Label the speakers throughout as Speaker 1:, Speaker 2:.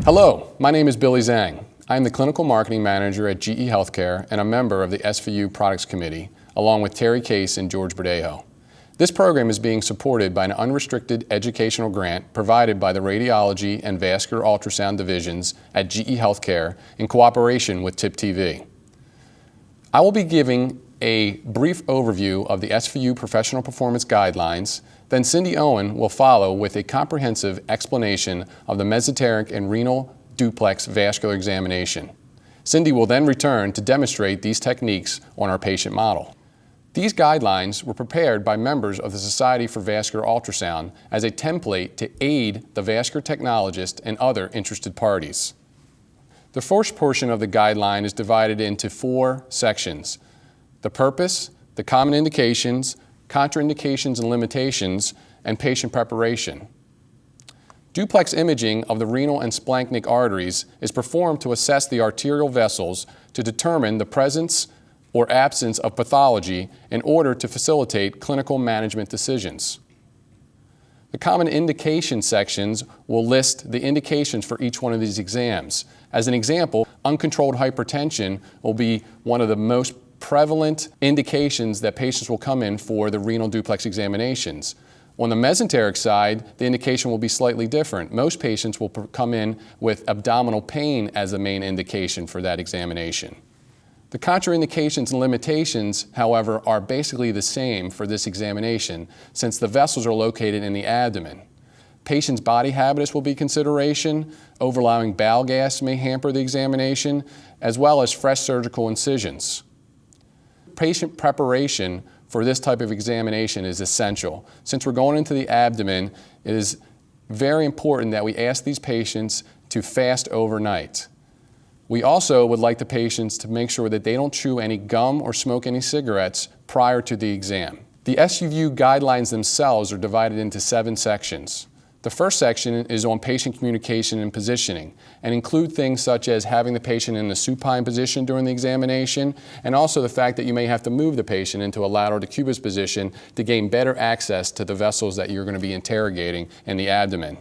Speaker 1: Hello, my name is Billy Zhang. I am the Clinical Marketing Manager at GE Healthcare and a member of the SVU Products Committee, along with Terry Case and George Berdejo. This program is being supported by an unrestricted educational grant provided by the Radiology and Vascular Ultrasound Divisions at GE Healthcare in cooperation with TIP TV. I will be giving a brief overview of the SVU Professional Performance Guidelines. Then Cindy Owen will follow with a comprehensive explanation of the mesenteric and renal duplex vascular examination. Cindy will then return to demonstrate these techniques on our patient model. These guidelines were prepared by members of the Society for Vascular Ultrasound as a template to aid the vascular technologist and other interested parties. The first portion of the guideline is divided into 4 sections: the purpose, the common indications, contraindications and limitations, and patient preparation. Duplex imaging of the renal and splanchnic arteries is performed to assess the arterial vessels to determine the presence or absence of pathology in order to facilitate clinical management decisions. The common indication sections will list the indications for each one of these exams. As an example, uncontrolled hypertension will be one of the most prevalent indications that patients will come in for the renal duplex examinations. On the mesenteric side, the indication will be slightly different. Most patients will come in with abdominal pain as the main indication for that examination. The contraindications and limitations, however, are basically the same for this examination since the vessels are located in the abdomen. Patient's body habitus will be consideration, overallowing bowel gas may hamper the examination, as well as fresh surgical incisions. Patient preparation for this type of examination is essential. Since we're going into the abdomen, it is very important that we ask these patients to fast overnight. We also would like the patients to make sure that they don't chew any gum or smoke any cigarettes prior to the exam. The SVU guidelines themselves are divided into 7 sections. The first section is on patient communication and positioning and include things such as having the patient in the supine position during the examination and also the fact that you may have to move the patient into a lateral decubus position to gain better access to the vessels that you're going to be interrogating in the abdomen.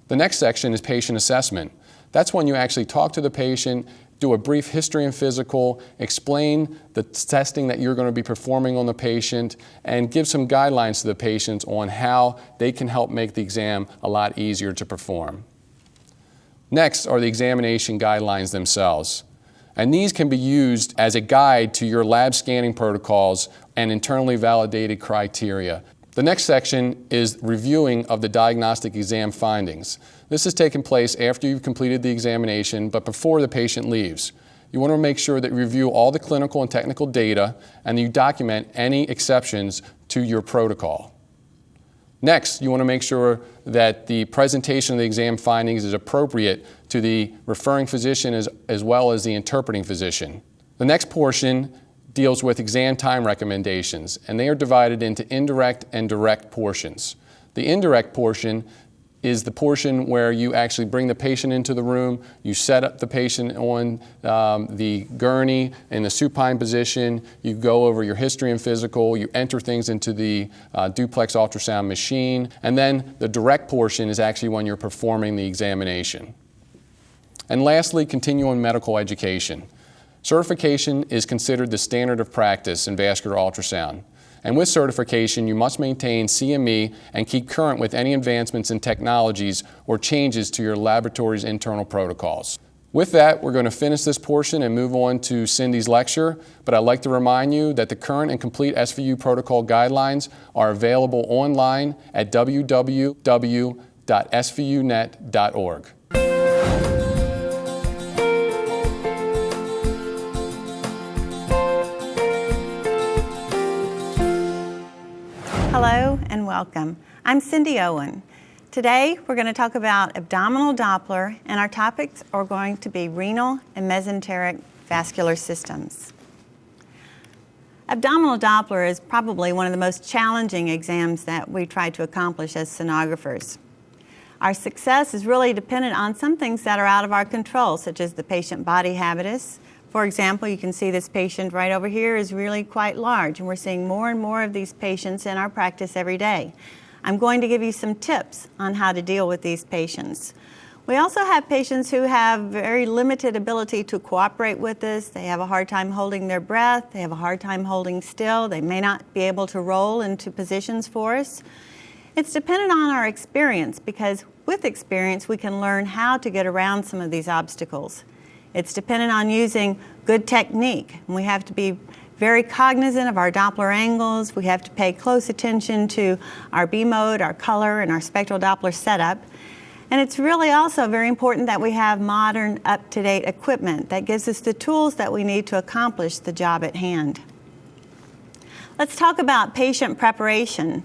Speaker 1: The next section is patient assessment. That's when you actually talk to the patient, do a brief history and physical, explain the testing that you're going to be performing on the patient, and give some guidelines to the patients on how they can help make the exam a lot easier to perform. Next are the examination guidelines themselves. And these can be used as a guide to your lab scanning protocols and internally validated criteria. The next section is reviewing of the diagnostic exam findings. This has taken place after you've completed the examination, but before the patient leaves. You want to make sure that you review all the clinical and technical data and you document any exceptions to your protocol. Next, you want to make sure that the presentation of the exam findings is appropriate to the referring physician as well as the interpreting physician. The next portion deals with exam time recommendations, and they are divided into indirect and direct portions. The indirect portion is the portion where you actually bring the patient into the room, you set up the patient on the gurney in the supine position, you go over your history and physical, you enter things into the duplex ultrasound machine, and then the direct portion is actually when you're performing the examination. And lastly, continuing medical education. Certification is considered the standard of practice in vascular ultrasound. And with certification, you must maintain CME and keep current with any advancements in technologies or changes to your laboratory's internal protocols. With that, we're going to finish this portion and move on to Cindy's lecture, but I'd like to remind you that the current and complete SVU protocol guidelines are available online at www.svunet.org.
Speaker 2: Hello and welcome. I'm Cindy Owen. Today we're going to talk about abdominal Doppler, and our topics are going to be renal and mesenteric vascular systems. Abdominal Doppler is probably one of the most challenging exams that we try to accomplish as sonographers. Our success is really dependent on some things that are out of our control, such as the patient body habitus. For example, you can see this patient right over here is really quite large, and we're seeing more and more of these patients in our practice every day. I'm going to give you some tips on how to deal with these patients. We also have patients who have very limited ability to cooperate with us. They have a hard time holding their breath. They have a hard time holding still. They may not be able to roll into positions for us. It's dependent on our experience, because with experience we can learn how to get around some of these obstacles. It's dependent on using good technique. We have to be very cognizant of our Doppler angles. We have to pay close attention to our B mode, our color, and our spectral Doppler setup. And it's really also very important that we have modern, up-to-date equipment that gives us the tools that we need to accomplish the job at hand. Let's talk about patient preparation.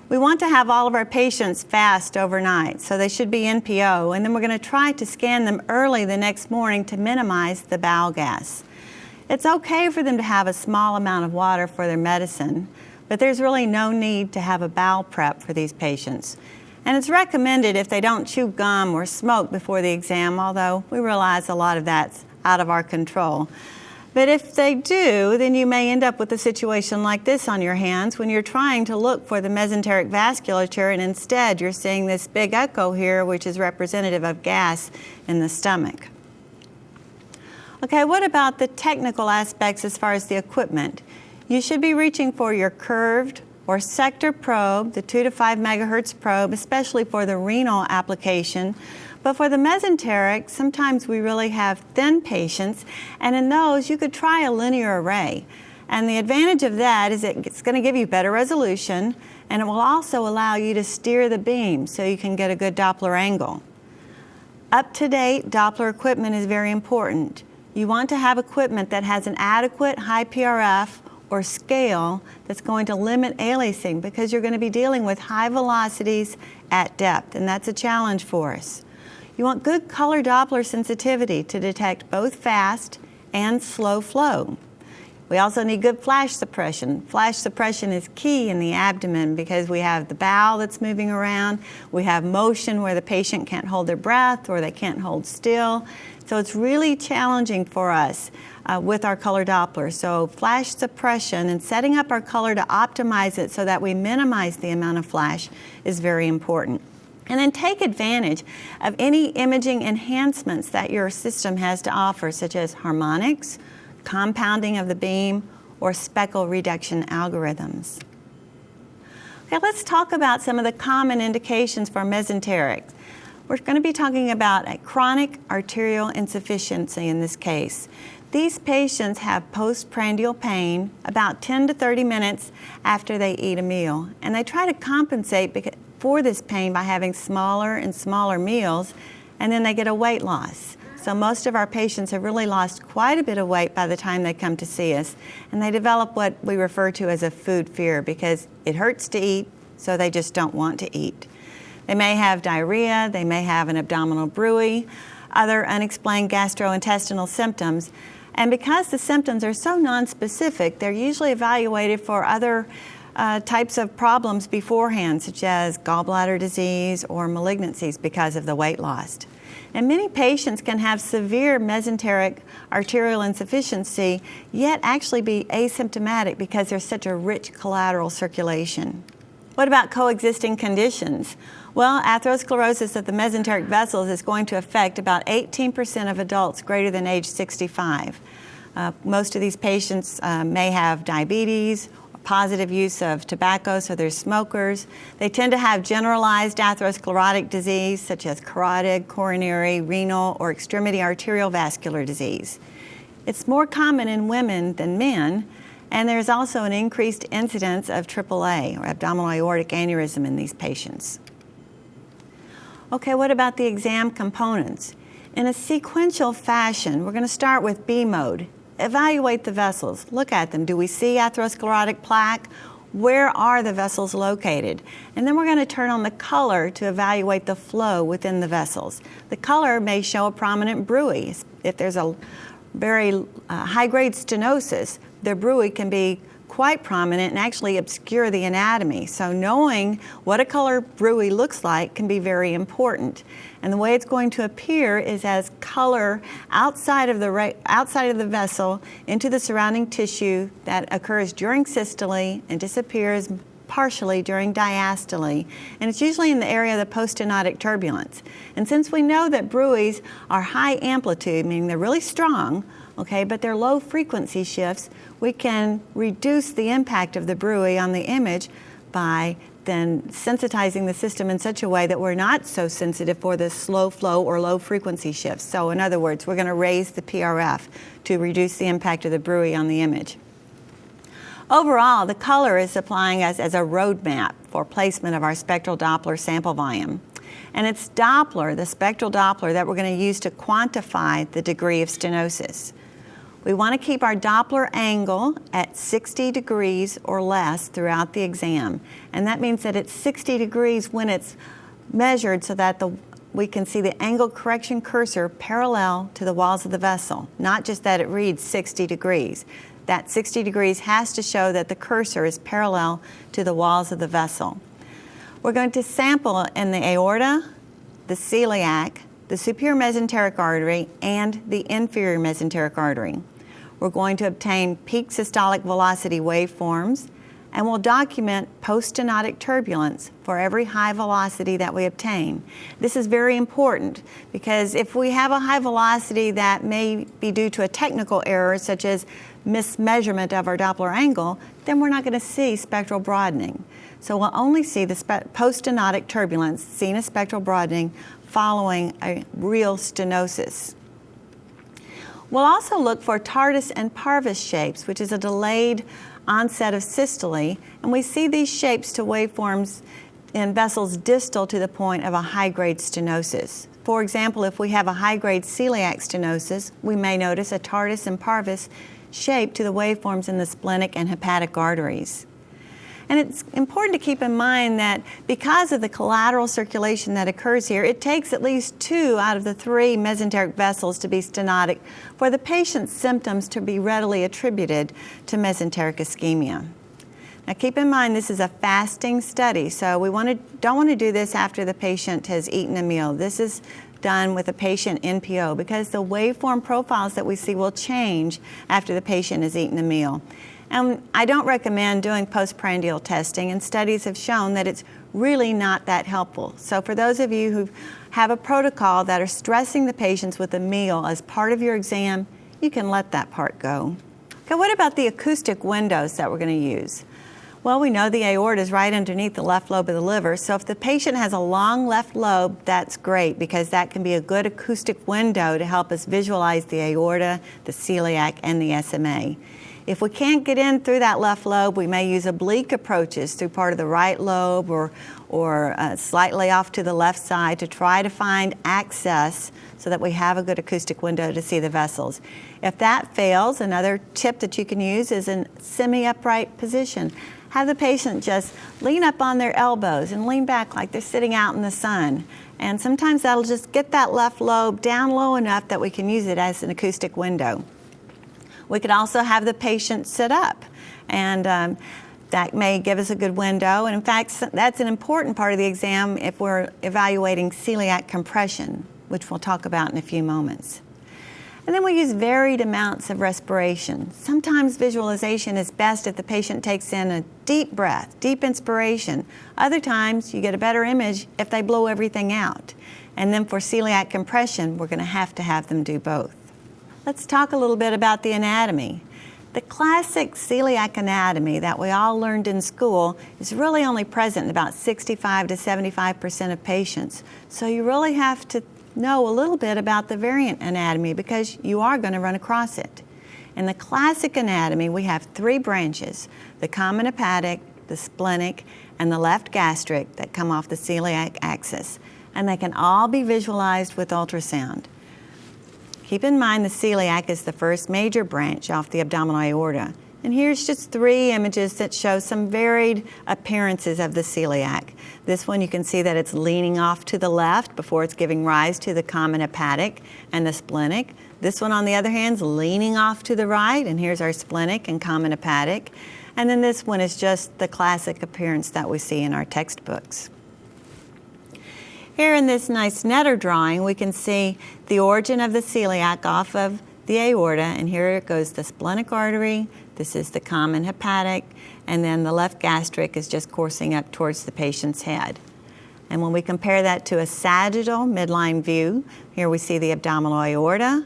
Speaker 2: We want to have all of our patients fast overnight, so they should be NPO, and then we're going to try to scan them early the next morning to minimize the bowel gas. It's okay for them to have a small amount of water for their medicine, but there's really no need to have a bowel prep for these patients. And it's recommended if they don't chew gum or smoke before the exam, although we realize a lot of that's out of our control. But if they do, then you may end up with a situation like this on your hands when you're trying to look for the mesenteric vasculature, and instead you're seeing this big echo here, which is representative of gas in the stomach. Okay, what about the technical aspects as far as the equipment? You should be reaching for your curved or sector probe, the 2 to 5 megahertz probe, especially for the renal application. But for the mesenteric, sometimes we really have thin patients, and in those you could try a linear array. And the advantage of that is it's going to give you better resolution, and it will also allow you to steer the beam so you can get a good Doppler angle. Up-to-date Doppler equipment is very important. You want to have equipment that has an adequate high PRF or scale that's going to limit aliasing, because you're going to be dealing with high velocities at depth, and that's a challenge for us. You want good color Doppler sensitivity to detect both fast and slow flow. We also need good flash suppression. Flash suppression is key in the abdomen because we have the bowel that's moving around, we have motion where the patient can't hold their breath or they can't hold still. So it's really challenging for us with our color Doppler. So flash suppression and setting up our color to optimize it so that we minimize the amount of flash is very important. And then take advantage of any imaging enhancements that your system has to offer, such as harmonics, compounding of the beam, or speckle reduction algorithms. Okay, let's talk about some of the common indications for mesenteric. We're going to be talking about a chronic arterial insufficiency in this case. These patients have postprandial pain about 10 to 30 minutes after they eat a meal, and they try to compensate for this pain by having smaller and smaller meals, and then they get a weight loss. So most of our patients have really lost quite a bit of weight by the time they come to see us, and they develop what we refer to as a food fear because it hurts to eat, so they just don't want to eat. They may have diarrhea, they may have an abdominal bruit, other unexplained gastrointestinal symptoms, and because the symptoms are so nonspecific, they're usually evaluated for other types of problems beforehand, such as gallbladder disease or malignancies because of the weight loss. And many patients can have severe mesenteric arterial insufficiency, yet actually be asymptomatic because there's such a rich collateral circulation. What about coexisting conditions? Well, atherosclerosis of the mesenteric vessels is going to affect about 18% of adults greater than age 65. Most of these patients may have diabetes, positive use of tobacco, so they're smokers. They tend to have generalized atherosclerotic disease such as carotid, coronary, renal, or extremity arterial vascular disease. It's more common in women than men, and there's also an increased incidence of AAA, or abdominal aortic aneurysm, in these patients. Okay, what about the exam components? In a sequential fashion, we're going to start with B mode. Evaluate the vessels. Look at them. Do we see atherosclerotic plaque? Where are the vessels located? And then we're going to turn on the color to evaluate the flow within the vessels. The color may show a prominent bruit. If there's a very high-grade stenosis, the bruit can be quite prominent and actually obscure the anatomy. So knowing what a color bruit looks like can be very important. And the way it's going to appear is as color outside of the vessel into the surrounding tissue that occurs during systole and disappears partially during diastole, and it's usually in the area of the poststenotic turbulence. And since we know that bruits are high amplitude, meaning they're really strong, okay, but they're low frequency shifts, we can reduce the impact of the bruit on the image by then sensitizing the system in such a way that we're not so sensitive for the slow flow or low frequency shifts. So in other words, we're going to raise the PRF to reduce the impact of the bruit on the image. Overall, the color is supplying us as a roadmap for placement of our spectral Doppler sample volume. And it's Doppler, the spectral Doppler, that we're going to use to quantify the degree of stenosis. We want to keep our Doppler angle at 60 degrees or less throughout the exam. And that means that it's 60 degrees when it's measured so that we can see the angle correction cursor parallel to the walls of the vessel, not just that it reads 60 degrees. That 60 degrees has to show that the cursor is parallel to the walls of the vessel. We're going to sample in the aorta, the celiac, the superior mesenteric artery, and the inferior mesenteric artery. We're going to obtain peak systolic velocity waveforms, and we'll document poststenotic turbulence for every high velocity that we obtain. This is very important because if we have a high velocity that may be due to a technical error, such as mismeasurement of our Doppler angle, then we're not going to see spectral broadening. So we'll only see the poststenotic turbulence seen as spectral broadening following a real stenosis. We'll also look for tardus and parvus shapes, which is a delayed onset of systole, and we see these shapes to waveforms in vessels distal to the point of a high-grade stenosis. For example, if we have a high-grade celiac stenosis, we may notice a tardus and parvus shape to the waveforms in the splenic and hepatic arteries. And it's important to keep in mind that because of the collateral circulation that occurs here, it takes at least 2 out of the 3 mesenteric vessels to be stenotic for the patient's symptoms to be readily attributed to mesenteric ischemia. Now keep in mind this is a fasting study, so we don't want to do this after the patient has eaten a meal. This is done with a patient NPO because the waveform profiles that we see will change after the patient has eaten a meal. And I don't recommend doing postprandial testing, and studies have shown that it's really not that helpful. So for those of you who have a protocol that are stressing the patients with a meal as part of your exam, you can let that part go. Okay, what about the acoustic windows that we're going to use? Well, we know the aorta is right underneath the left lobe of the liver, so if the patient has a long left lobe, that's great because that can be a good acoustic window to help us visualize the aorta, the celiac, and the SMA. If we can't get in through that left lobe, we may use oblique approaches through part of the right lobe or slightly off to the left side to try to find access so that we have a good acoustic window to see the vessels. If that fails, another tip that you can use is a semi-upright position. Have the patient just lean up on their elbows and lean back like they're sitting out in the sun. And sometimes that'll just get that left lobe down low enough that we can use it as an acoustic window. We could also have the patient sit up, and that may give us a good window. And in fact, that's an important part of the exam if we're evaluating celiac compression, which we'll talk about in a few moments. And then we use varied amounts of respiration. Sometimes visualization is best if the patient takes in a deep breath, deep inspiration. Other times you get a better image if they blow everything out. And then for celiac compression, we're going to have them do both. Let's talk a little bit about the anatomy. The classic celiac anatomy that we all learned in school is really only present in about 65 to 75% of patients. So you really have to know a little bit about the variant anatomy because you are going to run across it. In the classic anatomy, we have 3 branches, the common hepatic, the splenic, and the left gastric that come off the celiac axis. And they can all be visualized with ultrasound. Keep in mind the celiac is the first major branch off the abdominal aorta. And here's just 3 images that show some varied appearances of the celiac. This one you can see that it's leaning off to the left before it's giving rise to the common hepatic and the splenic. This one on the other hand is leaning off to the right, and here's our splenic and common hepatic. And then this one is just the classic appearance that we see in our textbooks. Here in this nice netter drawing, we can see the origin of the celiac off of the aorta, and here goes the splenic artery. This is the common hepatic, and then the left gastric is just coursing up towards the patient's head. And when we compare that to a sagittal midline view, here we see the abdominal aorta,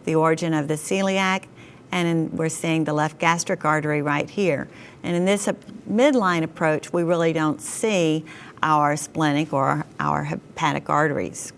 Speaker 2: the origin of the celiac, and we're seeing the left gastric artery right here. And in this midline approach, we really don't see our splenic or our hepatic arteries.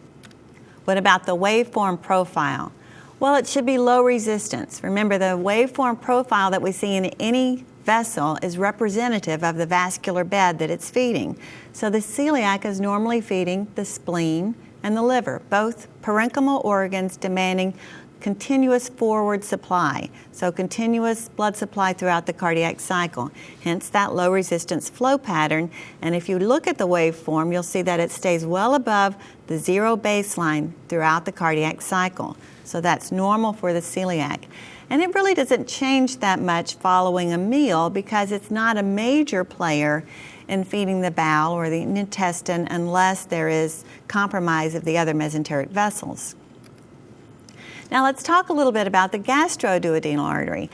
Speaker 2: What about the waveform profile? Well, it should be low resistance. Remember, the waveform profile that we see in any vessel is representative of the vascular bed that it's feeding. So the celiac is normally feeding the spleen and the liver, both parenchymal organs demanding continuous forward supply, so continuous blood supply throughout the cardiac cycle, hence that low resistance flow pattern. And if you look at the waveform, you'll see that it stays well above the zero baseline throughout the cardiac cycle. So that's normal for the celiac. And it really doesn't change that much following a meal because it's not a major player in feeding the bowel or the intestine unless there is compromise of the other mesenteric vessels. Now let's talk a little bit about the gastroduodenal artery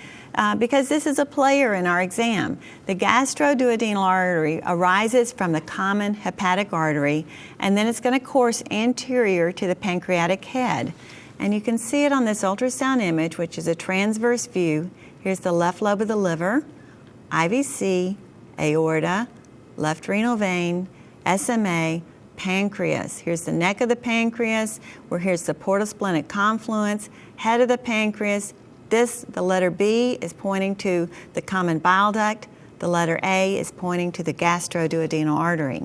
Speaker 2: because this is a player in our exam. The gastroduodenal artery arises from the common hepatic artery, and then it's going to course anterior to the pancreatic head. And you can see it on this ultrasound image, which is a transverse view. Here's the left lobe of the liver, IVC, aorta, left renal vein, SMA, pancreas. Here's the neck of the pancreas, where here's the portosplenic confluence, head of the pancreas. The letter B is pointing to the common bile duct. The letter A is pointing to the gastroduodenal artery.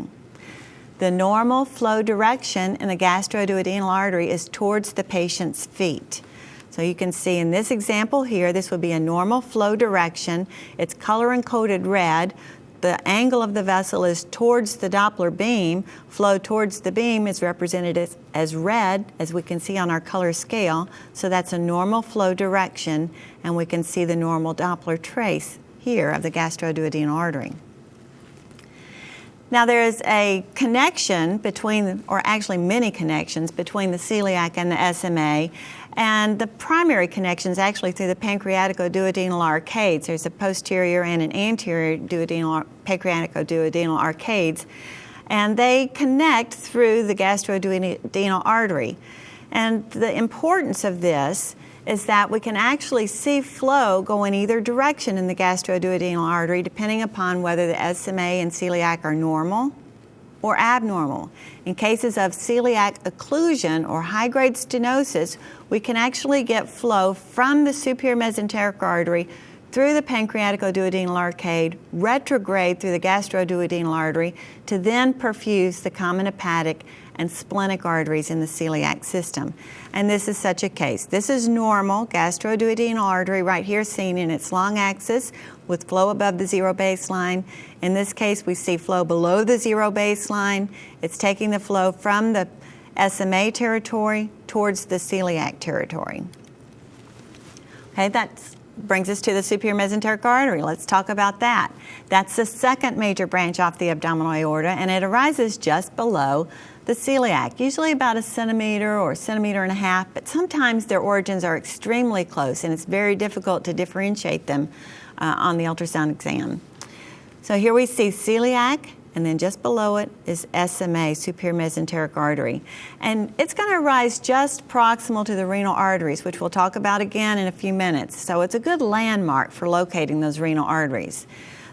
Speaker 2: The normal flow direction in the gastroduodenal artery is towards the patient's feet. So you can see in this example here, this would be a normal flow direction. It's color-encoded red. The angle of the vessel is towards the Doppler beam. Flow towards the beam is represented as red, as we can see on our color scale. So that's a normal flow direction, and we can see the normal Doppler trace here of the gastroduodenal artery. Now there is a connection between, or actually many connections, between the celiac and the SMA. And the primary connection is actually through the pancreatico-duodenal arcades. There's a posterior and an anterior pancreatico-duodenal arcades, and they connect through the gastroduodenal artery. And the importance of this is that we can actually see flow go in either direction in the gastroduodenal artery depending upon whether the SMA and celiac are normal or abnormal. In cases of celiac occlusion or high-grade stenosis, we can actually get flow from the superior mesenteric artery through the pancreatico-duodenal arcade, retrograde through the gastroduodenal artery to then perfuse the common hepatic and splenic arteries in the celiac system. And this is such a case. This is normal gastroduodenal artery right here seen in its long axis with flow above the zero baseline. In this case, we see flow below the zero baseline. It's taking the flow from the SMA territory towards the celiac territory. Okay, that brings us to the superior mesenteric artery. Let's talk about that. That's the second major branch off the abdominal aorta, and it arises just below the celiac, usually about a centimeter or a centimeter and a half, but sometimes their origins are extremely close, and it's very difficult to differentiate them on the ultrasound exam. So here we see celiac, and then just below it is SMA, superior mesenteric artery. And it's going to arise just proximal to the renal arteries, which we'll talk about again in a few minutes. So it's a good landmark for locating those renal arteries.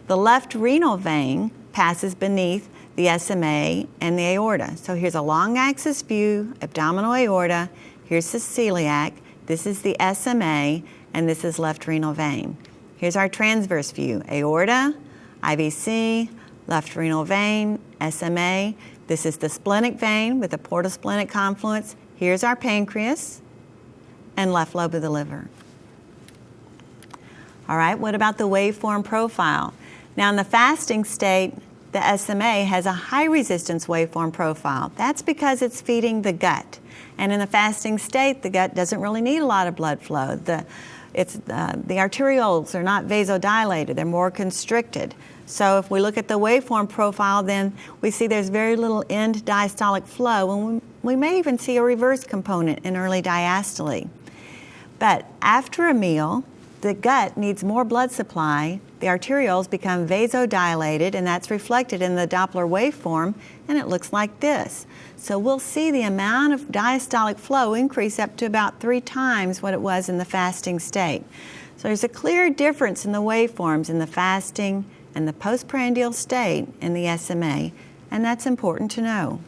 Speaker 2: The left renal vein passes beneath the SMA and the aorta. So here's a long axis view, abdominal aorta, here's the celiac, this is the SMA, and this is left renal vein. Here's our transverse view, aorta, IVC, left renal vein, SMA. This is the splenic vein with the portosplenic confluence. Here's our pancreas and left lobe of the liver. All right, what about the waveform profile? Now in the fasting state, the SMA has a high resistance waveform profile. That's because it's feeding the gut. And in the fasting state, the gut doesn't really need a lot of blood flow. The arterioles are not vasodilated, they're more constricted. So if we look at the waveform profile, then we see there's very little end diastolic flow, and we may even see a reverse component in early diastole. But after a meal, the gut needs more blood supply. The arterioles become vasodilated, and that's reflected in the Doppler waveform, and it looks like this. So we'll see the amount of diastolic flow increase up to about 3 times what it was in the fasting state. So there's a clear difference in the waveforms in the fasting and the postprandial state in the SMA, and that's important to know.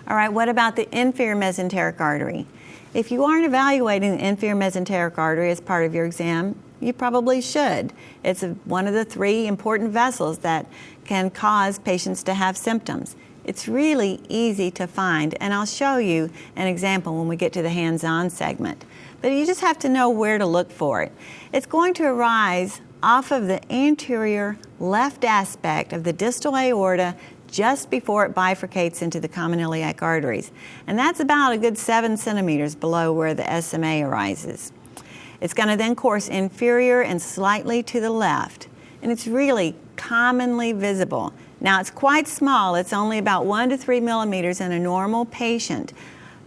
Speaker 2: All right, what about the inferior mesenteric artery? If you aren't evaluating the inferior mesenteric artery as part of your exam, you probably should. It's one of the 3 important vessels that can cause patients to have symptoms. It's really easy to find, and I'll show you an example when we get to the hands-on segment. But you just have to know where to look for it. It's going to arise off of the anterior left aspect of the distal aorta just before it bifurcates into the common iliac arteries. And that's about a good 7 centimeters below where the SMA arises. It's going to then course inferior and slightly to the left. And it's really commonly visible. Now it's quite small. It's only about 1 to 3 millimeters in a normal patient.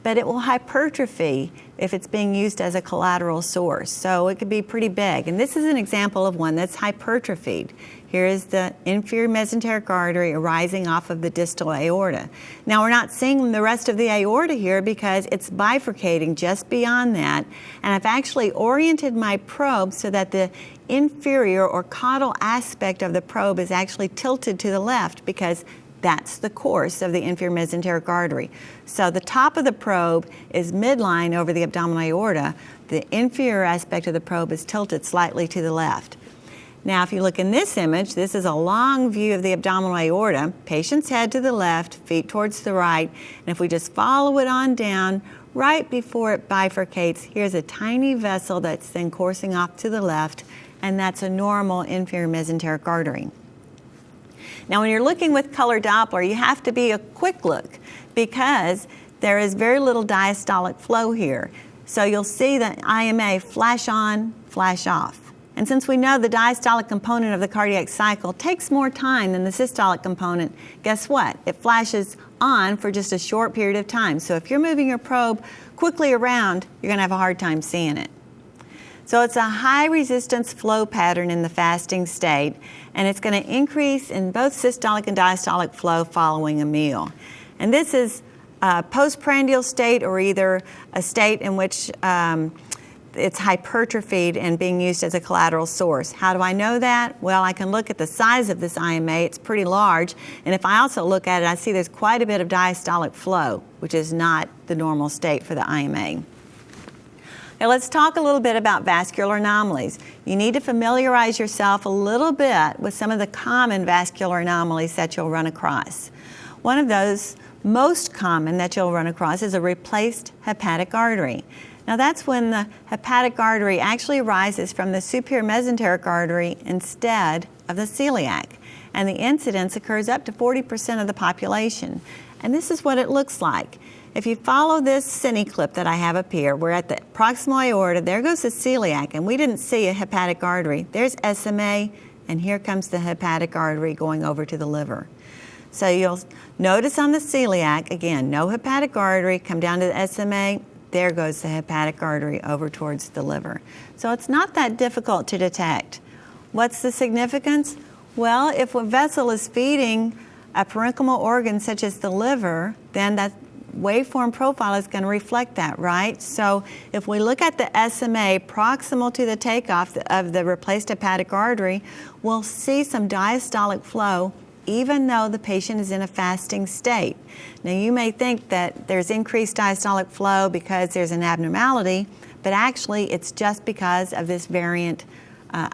Speaker 2: But it will hypertrophy if it's being used as a collateral source. So it could be pretty big. And this is an example of one that's hypertrophied. Here is the inferior mesenteric artery arising off of the distal aorta. Now we're not seeing the rest of the aorta here because it's bifurcating just beyond that. And I've actually oriented my probe so that the inferior or caudal aspect of the probe is actually tilted to the left because that's the course of the inferior mesenteric artery. So the top of the probe is midline over the abdominal aorta. The inferior aspect of the probe is tilted slightly to the left. Now, if you look in this image, this is a long view of the abdominal aorta. Patient's head to the left, feet towards the right. And if we just follow it on down, right before it bifurcates, here's a tiny vessel that's then coursing off to the left, and that's a normal inferior mesenteric artery. Now, when you're looking with color Doppler, you have to be a quick look because there is very little diastolic flow here. So you'll see the IMA flash on, flash off. And since we know the diastolic component of the cardiac cycle takes more time than the systolic component, guess what? It flashes on for just a short period of time. So if you're moving your probe quickly around, you're going to have a hard time seeing it. So it's a high resistance flow pattern in the fasting state, and it's going to increase in both systolic and diastolic flow following a meal. And this is a postprandial state, or either a state in which it's hypertrophied and being used as a collateral source. How do I know that? Well, I can look at the size of this IMA. It's pretty large. And if I also look at it, I see there's quite a bit of diastolic flow, which is not the normal state for the IMA. Now let's talk a little bit about vascular anomalies. You need to familiarize yourself a little bit with some of the common vascular anomalies that you'll run across. One of those most common that you'll run across is a replaced hepatic artery. Now that's when the hepatic artery actually arises from the superior mesenteric artery instead of the celiac. And the incidence occurs up to 40% of the population. And this is what it looks like. If you follow this cine clip that I have up here, we're at the proximal aorta, there goes the celiac, and we didn't see a hepatic artery. There's SMA, and here comes the hepatic artery going over to the liver. So you'll notice on the celiac, again, no hepatic artery, come down to the SMA, there goes the hepatic artery over towards the liver. So it's not that difficult to detect. What's the significance? Well, if a vessel is feeding a parenchymal organ such as the liver, then that waveform profile is going to reflect that, right? So if we look at the SMA proximal to the takeoff of the replaced hepatic artery, we'll see some diastolic flow even though the patient is in a fasting state. Now you may think that there's increased diastolic flow because there's an abnormality, but actually it's just because of this variant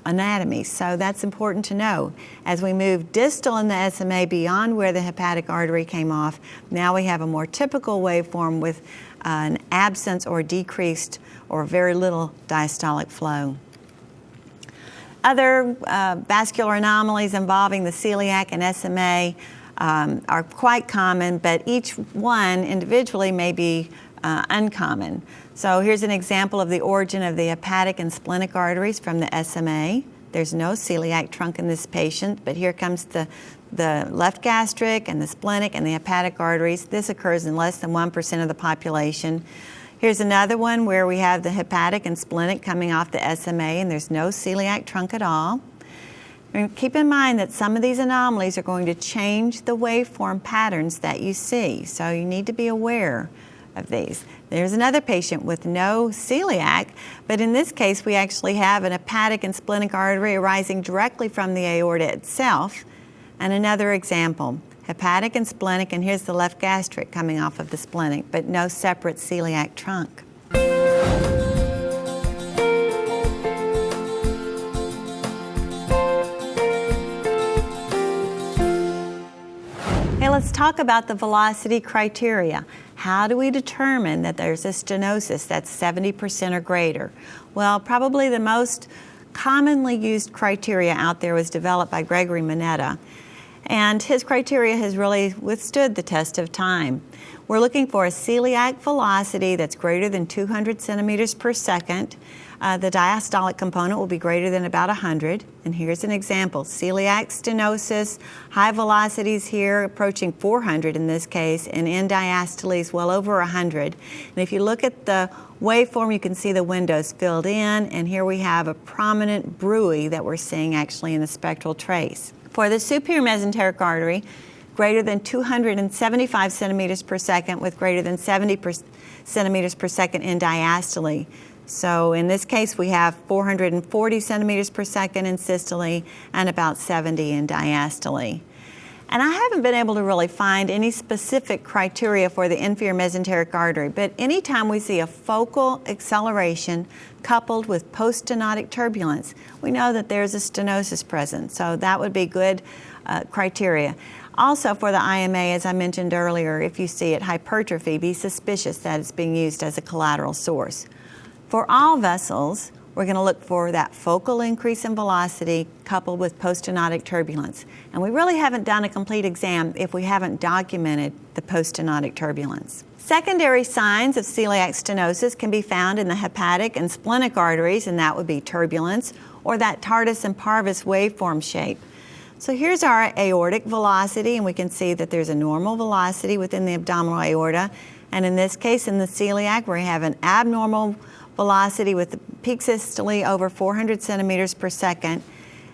Speaker 2: anatomy. So that's important to know. As we move distal in the SMA beyond where the hepatic artery came off, now we have a more typical waveform with an absence or decreased or very little diastolic flow. Other vascular anomalies involving the celiac and SMA are quite common, but each one individually may be uncommon. So here's an example of the origin of the hepatic and splenic arteries from the SMA. There's no celiac trunk in this patient, but here comes the left gastric and the splenic and the hepatic arteries. This occurs in less than 1% of the population. Here's another one where we have the hepatic and splenic coming off the SMA, and there's no celiac trunk at all. And keep in mind that some of these anomalies are going to change the waveform patterns that you see, so you need to be aware of these. There's another patient with no celiac, but in this case we actually have an hepatic and splenic artery arising directly from the aorta itself. And another example, hepatic and splenic, and here's the left gastric coming off of the splenic, but no separate celiac trunk. Hey, let's talk about the velocity criteria. How do we determine that there's a stenosis that's 70% or greater? Well, probably the most commonly used criteria out there was developed by Gregory Mineta, and his criteria has really withstood the test of time. We're looking for a celiac velocity that's greater than 200 centimeters per second. The diastolic component will be greater than about 100. And here's an example, celiac stenosis, high velocities here approaching 400 in this case, and end diastoles well over 100. And if you look at the waveform, you can see the windows filled in, and here we have a prominent bruit that we're seeing actually in the spectral trace. For the superior mesenteric artery, greater than 275 centimeters per second with greater than 70 centimeters per second in diastole. So in this case, we have 440 centimeters per second in systole and about 70 in diastole. And I haven't been able to really find any specific criteria for the inferior mesenteric artery, but anytime we see a focal acceleration coupled with post-stenotic turbulence, we know that there's a stenosis present. So that would be good criteria. Also for the IMA, as I mentioned earlier, if you see it hypertrophy, be suspicious that it's being used as a collateral source. For all vessels, we're going to look for that focal increase in velocity coupled with post-stenotic turbulence. And we really haven't done a complete exam if we haven't documented the post-stenotic turbulence. Secondary signs of celiac stenosis can be found in the hepatic and splenic arteries, and that would be turbulence or that tardus and parvus waveform shape. So here's our aortic velocity, and we can see that there's a normal velocity within the abdominal aorta. And in this case, in the celiac, we have an abnormal velocity with the peak systole over 400 centimeters per second.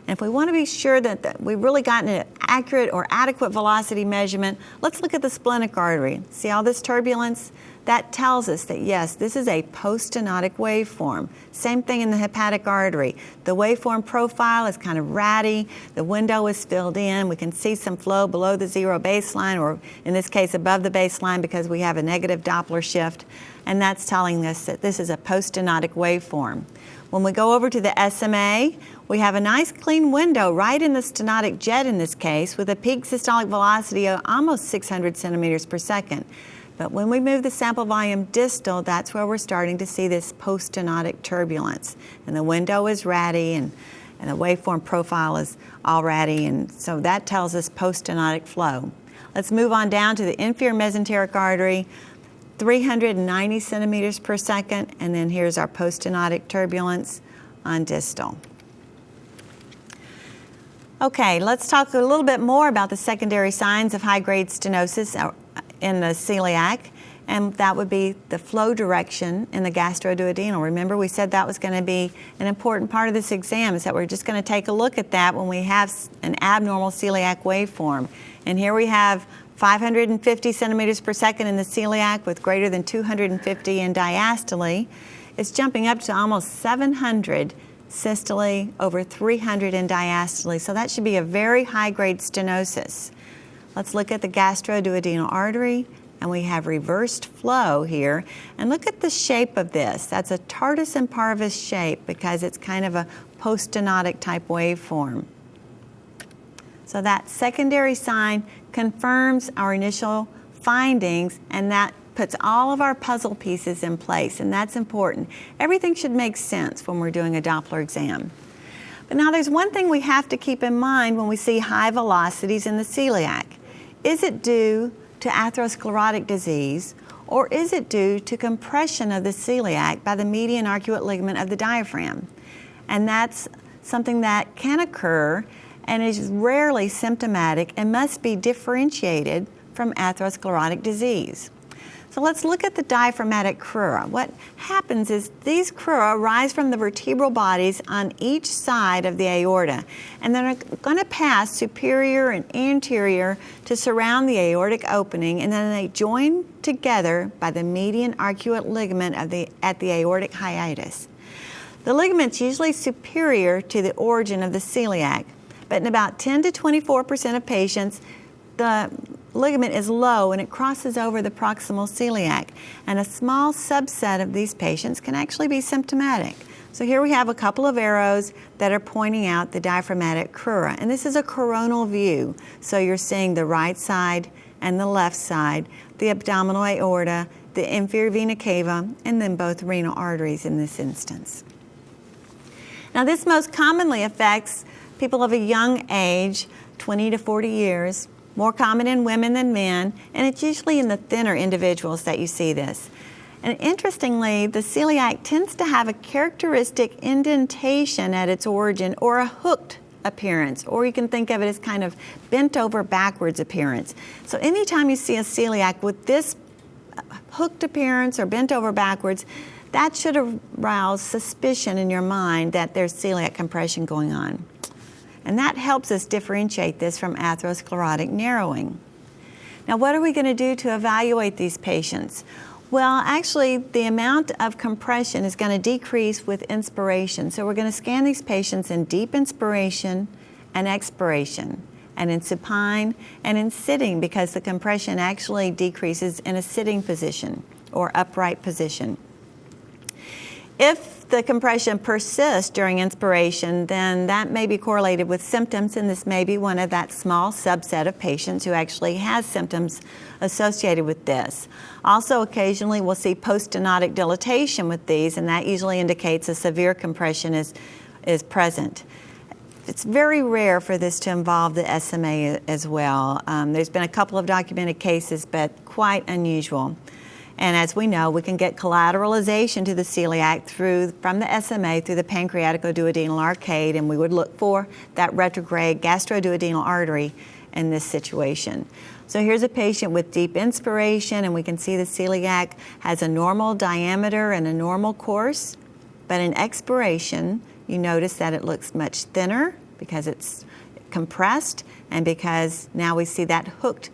Speaker 2: And if we want to be sure that we've really gotten an accurate or adequate velocity measurement, let's look at the splenic artery. See all this turbulence? That tells us that yes, this is a post-stenotic waveform. Same thing in the hepatic artery. The waveform profile is kind of ratty. The window is filled in. We can see some flow below the zero baseline, or in this case above the baseline because we have a negative Doppler shift. And that's telling us that this is a post-stenotic waveform. When we go over to the SMA, we have a nice clean window right in the stenotic jet in this case with a peak systolic velocity of almost 600 centimeters per second. But when we move the sample volume distal, that's where we're starting to see this post-stenotic turbulence. And the window is ratty and the waveform profile is all ratty, and so that tells us post-stenotic flow. Let's move on down to the inferior mesenteric artery, 390 centimeters per second, and then here's our post-stenotic turbulence on distal. Okay, let's talk a little bit more about the secondary signs of high-grade stenosis in the celiac, and that would be the flow direction in the gastroduodenal. Remember, we said that was going to be an important part of this exam, is that we're just going to take a look at that when we have an abnormal celiac waveform. And here we have 550 centimeters per second in the celiac with greater than 250 in diastole. It's jumping up to almost 700 systole, over 300 in diastole. So that should be a very high-grade stenosis. Let's look at the gastroduodenal artery, and we have reversed flow here. And look at the shape of this. That's a tardus and parvus shape because it's kind of a post-stenotic type waveform. So that secondary sign confirms our initial findings, and that puts all of our puzzle pieces in place, and that's important. Everything should make sense when we're doing a Doppler exam. But now there's one thing we have to keep in mind when we see high velocities in the celiac. Is it due to atherosclerotic disease, or is it due to compression of the celiac by the median arcuate ligament of the diaphragm? And that's something that can occur and is rarely symptomatic and must be differentiated from atherosclerotic disease. So let's look at the diaphragmatic crura. What happens is these crura rise from the vertebral bodies on each side of the aorta, and then are going to pass superior and anterior to surround the aortic opening, and then they join together by the median arcuate ligament at the aortic hiatus. The ligament's usually superior to the origin of the celiac, but in about 10 to 24% of patients, the ligament is low and it crosses over the proximal celiac, and a small subset of these patients can actually be symptomatic. So here we have a couple of arrows that are pointing out the diaphragmatic crura, and this is a coronal view. So you're seeing the right side and the left side, the abdominal aorta, the inferior vena cava, and then both renal arteries in this instance. Now this most commonly affects people of a young age, 20 to 40 years, more common in women than men, and it's usually in the thinner individuals that you see this. And interestingly, the celiac tends to have a characteristic indentation at its origin or a hooked appearance, or you can think of it as kind of bent over backwards appearance. So anytime you see a celiac with this hooked appearance or bent over backwards, that should arouse suspicion in your mind that there's celiac compression going on. And that helps us differentiate this from atherosclerotic narrowing. Now, what are we going to do to evaluate these patients? Well, actually, the amount of compression is going to decrease with inspiration. So we're going to scan these patients in deep inspiration and expiration, and in supine and in sitting, because the compression actually decreases in a sitting position or upright position. If the compression persists during inspiration, then that may be correlated with symptoms, and this may be one of that small subset of patients who actually has symptoms associated with this. Also, occasionally we'll see poststenotic dilatation with these, and that usually indicates a severe compression is present. It's very rare for this to involve the SMA as well. There's been a couple of documented cases, but quite unusual. And as we know, we can get collateralization to the celiac from the SMA through the pancreaticoduodenal arcade, and we would look for that retrograde gastroduodenal artery in this situation. So here's a patient with deep inspiration, and we can see the celiac has a normal diameter and a normal course, but in expiration, you notice that it looks much thinner because it's compressed, and because now we see that hooked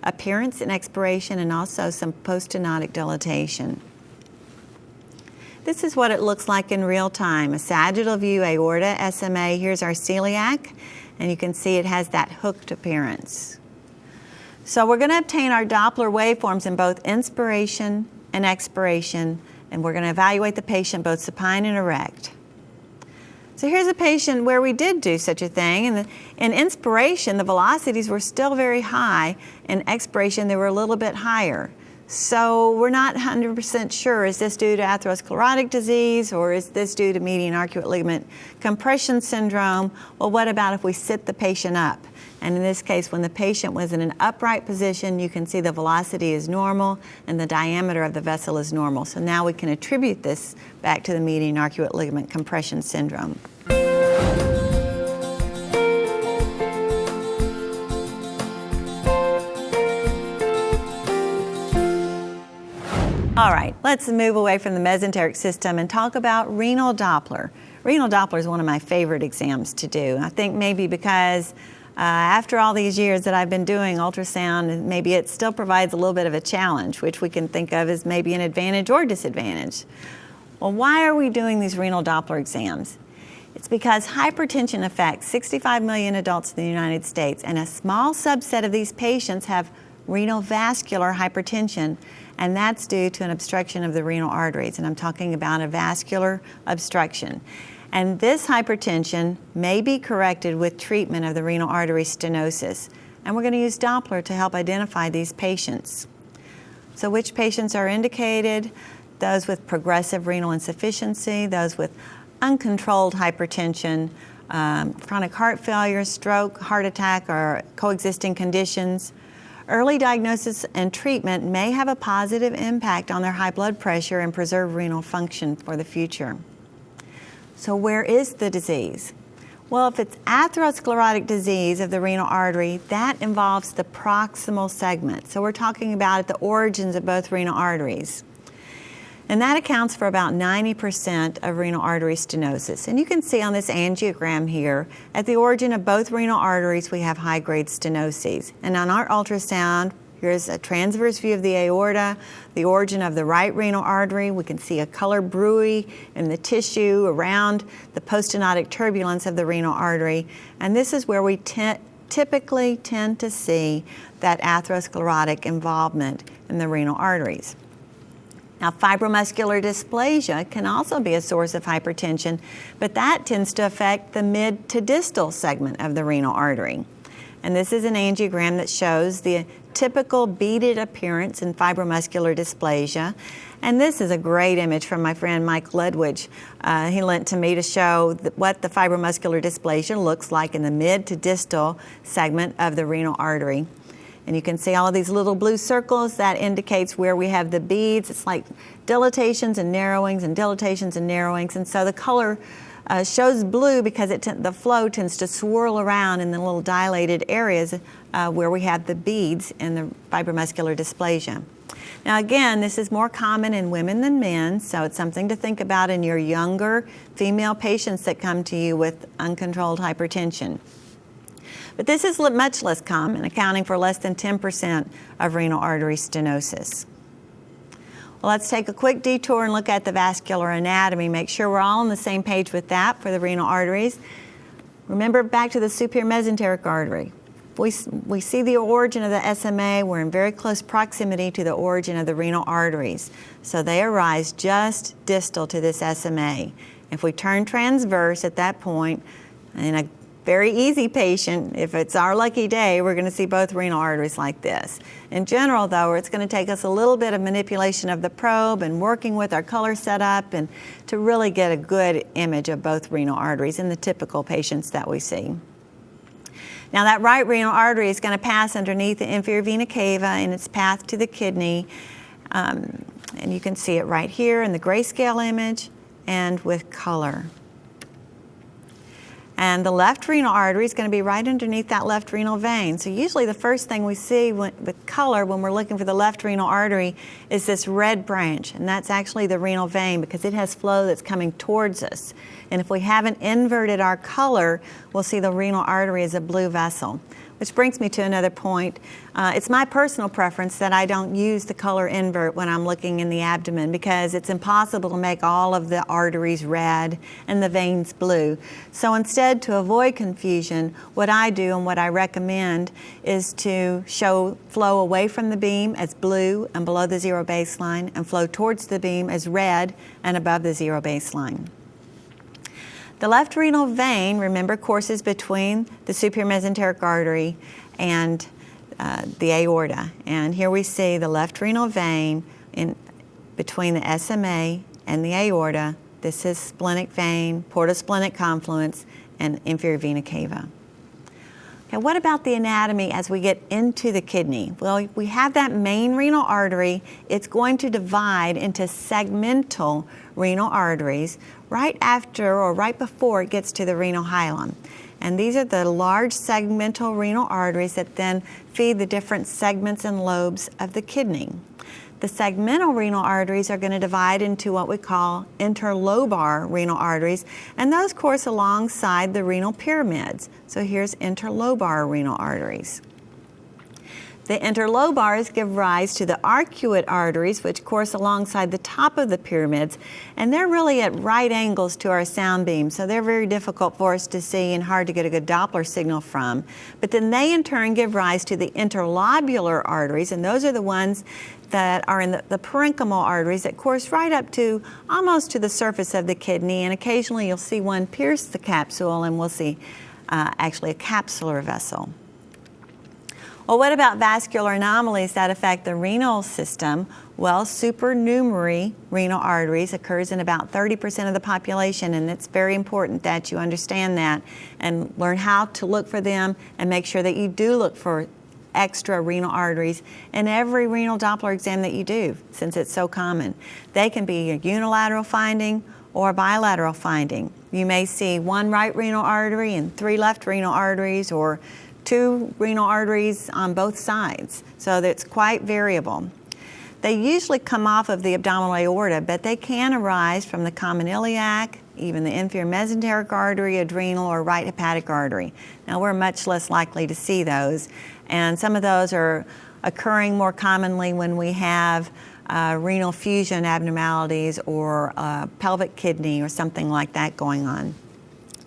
Speaker 2: appearance in expiration, and also some poststenotic dilatation. This is what it looks like in real time. A sagittal view aorta, SMA. Here's our celiac, and you can see it has that hooked appearance. So we're going to obtain our Doppler waveforms in both inspiration and expiration, and we're going to evaluate the patient both supine and erect. So here's a patient where we did do such a thing. In inspiration, the velocities were still very high. In expiration, they were a little bit higher. So we're not 100% sure, is this due to atherosclerotic disease, or is this due to median arcuate ligament compression syndrome? Well, what about if we sit the patient up? And in this case, when the patient was in an upright position, you can see the velocity is normal and the diameter of the vessel is normal. So now we can attribute this back to the median arcuate ligament compression syndrome. All right, let's move away from the mesenteric system and talk about renal Doppler. Renal Doppler is one of my favorite exams to do. I think maybe because after all these years that I've been doing ultrasound, maybe it still provides a little bit of a challenge, which we can think of as maybe an advantage or disadvantage. Well, why are we doing these renal Doppler exams? It's because hypertension affects 65 million adults in the United States, and a small subset of these patients have renal vascular hypertension, and that's due to an obstruction of the renal arteries, and I'm talking about a vascular obstruction. And this hypertension may be corrected with treatment of the renal artery stenosis, and we're going to use Doppler to help identify these patients. So which patients are indicated? Those with progressive renal insufficiency, those with uncontrolled hypertension, chronic heart failure, stroke, heart attack, or coexisting conditions. Early diagnosis and treatment may have a positive impact on their high blood pressure and preserve renal function for the future. So where is the disease? Well, if it's atherosclerotic disease of the renal artery, that involves the proximal segment. So we're talking about at the origins of both renal arteries. And that accounts for about 90% of renal artery stenosis. And you can see on this angiogram here, at the origin of both renal arteries, we have high-grade stenoses. And on our ultrasound, here's a transverse view of the aorta, the origin of the right renal artery. We can see a color bruit in the tissue around the poststenotic turbulence of the renal artery. And this is where we typically tend to see that atherosclerotic involvement in the renal arteries. Now, fibromuscular dysplasia can also be a source of hypertension, but that tends to affect the mid to distal segment of the renal artery. And this is an angiogram that shows the typical beaded appearance in fibromuscular dysplasia. And this is a great image from my friend Mike Ledwidge. He lent to me to show what the fibromuscular dysplasia looks like in the mid to distal segment of the renal artery. And you can see all of these little blue circles. That indicates where we have the beads. It's like dilatations and narrowings and dilatations and narrowings. And so the color shows blue because the flow tends to swirl around in the little dilated areas where we have the beads in the fibromuscular dysplasia. Now again, this is more common in women than men, so it's something to think about in your younger female patients that come to you with uncontrolled hypertension. But this is much less common, accounting for less than 10% of renal artery stenosis. Well, let's take a quick detour and look at the vascular anatomy. Make sure we're all on the same page with that for the renal arteries. Remember back to the superior mesenteric artery. We see the origin of the SMA. We're in very close proximity to the origin of the renal arteries. So they arise just distal to this SMA. If we turn transverse at that point, in a very easy patient, if it's our lucky day, we're going to see both renal arteries like this. In general, though, it's going to take us a little bit of manipulation of the probe and working with our color setup and to really get a good image of both renal arteries in the typical patients that we see. Now, that right renal artery is going to pass underneath the inferior vena cava in its path to the kidney. And you can see it right here in the grayscale image and with color. And the left renal artery is going to be right underneath that left renal vein. So usually the first thing we see with color when we're looking for the left renal artery is this red branch, and that's actually the renal vein because it has flow that's coming towards us. And if we haven't inverted our color, we'll see the renal artery as a blue vessel. Which brings me to another point. It's my personal preference that I don't use the color invert when I'm looking in the abdomen because it's impossible to make all of the arteries red and the veins blue. So instead, to avoid confusion, what I do and what I recommend is to show flow away from the beam as blue and below the zero baseline and flow towards the beam as red and above the zero baseline. The left renal vein, remember, courses between the superior mesenteric artery and the aorta. And here we see the left renal vein between the SMA and the aorta. This is splenic vein, portosplenic confluence, and inferior vena cava. Okay, what about the anatomy as we get into the kidney? Well, we have that main renal artery. It's going to divide into segmental renal arteries right after or right before it gets to the renal hilum. And these are the large segmental renal arteries that then feed the different segments and lobes of the kidney. The segmental renal arteries are going to divide into what we call interlobar renal arteries, and those course alongside the renal pyramids. So here's interlobar renal arteries. The interlobars give rise to the arcuate arteries, which course alongside the top of the pyramids, and they're really at right angles to our sound beam, so they're very difficult for us to see and hard to get a good Doppler signal from. But then they in turn give rise to the interlobular arteries, and those are the ones that are in the parenchymal arteries that course right up to almost to the surface of the kidney, and occasionally you'll see one pierce the capsule and we'll see actually a capsular vessel. Well, what about vascular anomalies that affect the renal system? Well, supernumerary renal arteries occurs in about 30% of the population, and it's very important that you understand that and learn how to look for them and make sure that you do look for extra renal arteries in every renal Doppler exam that you do, since it's so common. They can be a unilateral finding or bilateral finding. You may see 1 right renal artery and 3 left renal arteries, or 2 renal arteries on both sides, so that's quite variable. They usually come off of the abdominal aorta, but they can arise from the common iliac, even the inferior mesenteric artery, adrenal, or right hepatic artery. Now, we're much less likely to see those, and some of those are occurring more commonly when we have renal fusion abnormalities or pelvic kidney or something like that going on.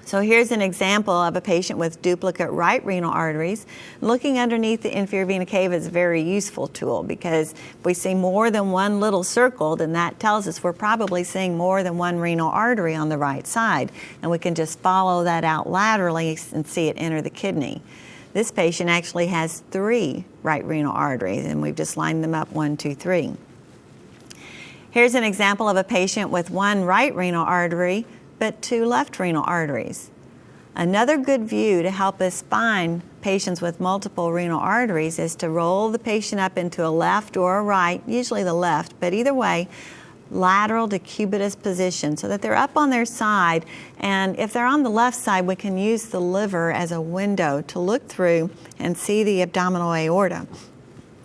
Speaker 2: So here's an example of a patient with duplicate right renal arteries. Looking underneath the inferior vena cava is a very useful tool, because if we see more than one little circle, then that tells us we're probably seeing more than 1 renal artery on the right side, and we can just follow that out laterally and see it enter the kidney. This patient actually has 3 right renal arteries, and we've just lined them up 1, 2, 3. Here's an example of a patient with 1 right renal artery but 2 left renal arteries. Another good view to help us find patients with multiple renal arteries is to roll the patient up into a left or a right, usually the left, but either way, lateral decubitus position, so that they're up on their side, and if they're on the left side, we can use the liver as a window to look through and see the abdominal aorta.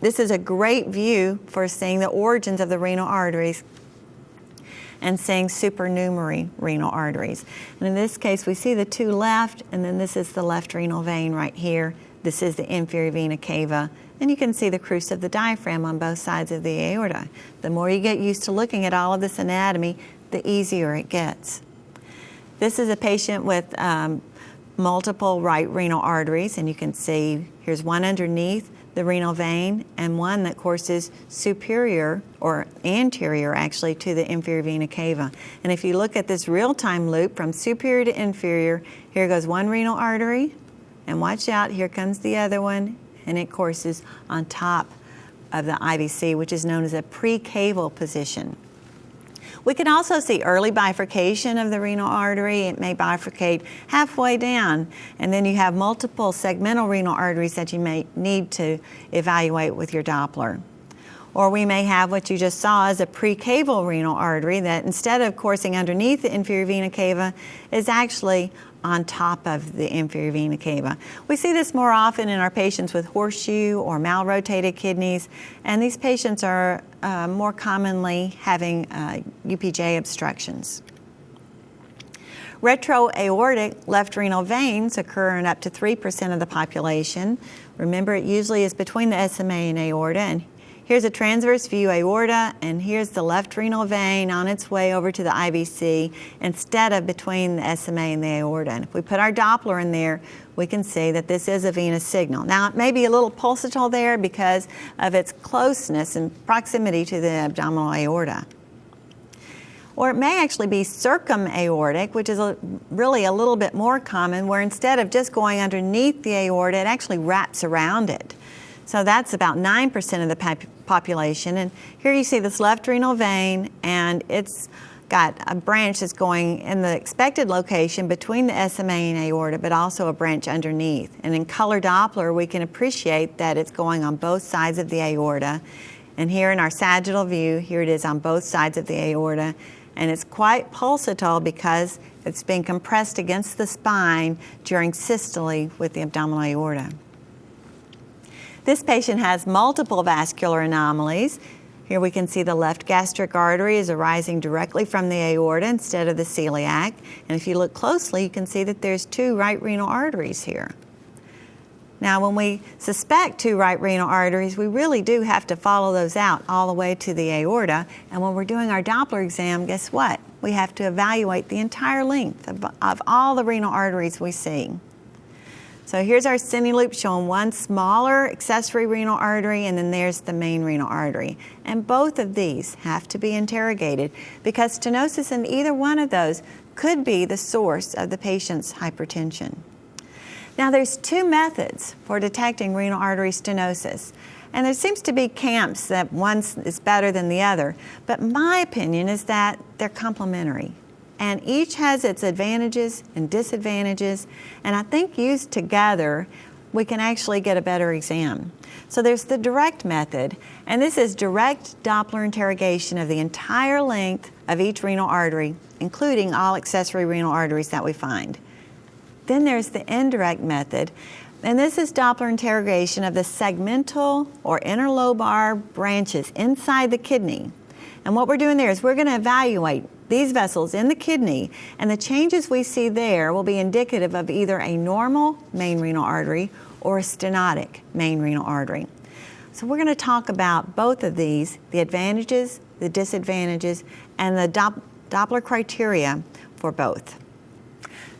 Speaker 2: This is a great view for seeing the origins of the renal arteries and seeing supernumerary renal arteries. And in this case, we see the 2 left, and then this is the left renal vein right here. This is the inferior vena cava, and you can see the crus of the diaphragm on both sides of the aorta. The more you get used to looking at all of this anatomy, the easier it gets. This is a patient with multiple right renal arteries, and you can see here's one underneath the renal vein and one that courses superior, or anterior actually, to the inferior vena cava. And if you look at this real-time loop from superior to inferior, here goes 1 renal artery, and watch out, here comes the other one, and it courses on top of the IVC, which is known as a precaval position. We can also see early bifurcation of the renal artery. It may bifurcate halfway down, and then you have multiple segmental renal arteries that you may need to evaluate with your Doppler. Or we may have what you just saw as a precaval renal artery that, instead of coursing underneath the inferior vena cava, is actually on top of the inferior vena cava. We see this more often in our patients with horseshoe or malrotated kidneys, and these patients are more commonly having UPJ obstructions. Retroaortic left renal veins occur in up to 3% of the population. Remember, it usually is between the SMA and aorta, and here's a transverse view aorta, and here's the left renal vein on its way over to the IVC instead of between the SMA and the aorta. And if we put our Doppler in there, we can see that this is a venous signal. Now, it may be a little pulsatile there because of its closeness and proximity to the abdominal aorta. Or it may actually be circumaortic, which is really a little bit more common, where instead of just going underneath the aorta, it actually wraps around it. So that's about 9% of the population. And here you see this left renal vein, and it's got a branch that's going in the expected location between the SMA and aorta, but also a branch underneath. And in color Doppler, we can appreciate that it's going on both sides of the aorta. And here in our sagittal view, here it is on both sides of the aorta. And it's quite pulsatile because it's being compressed against the spine during systole with the abdominal aorta. This patient has multiple vascular anomalies. Here we can see the left gastric artery is arising directly from the aorta instead of the celiac. And if you look closely, you can see that there's 2 right renal arteries here. Now, when we suspect 2 right renal arteries, we really do have to follow those out all the way to the aorta. And when we're doing our Doppler exam, guess what? We have to evaluate the entire length of all the renal arteries we see. So here's our cine loop showing one smaller accessory renal artery, and then there's the main renal artery. And both of these have to be interrogated because stenosis in either one of those could be the source of the patient's hypertension. Now, there's 2 methods for detecting renal artery stenosis, and there seems to be camps that one is better than the other, but my opinion is that they're complementary. And each has its advantages and disadvantages, and I think used together, we can actually get a better exam. So there's the direct method, and this is direct Doppler interrogation of the entire length of each renal artery, including all accessory renal arteries that we find. Then there's the indirect method, and this is Doppler interrogation of the segmental or interlobar branches inside the kidney. And what we're doing there is we're going to evaluate these vessels in the kidney, and the changes we see there will be indicative of either a normal main renal artery or a stenotic main renal artery. So we're going to talk about both of these, the advantages, the disadvantages, and the Doppler criteria for both.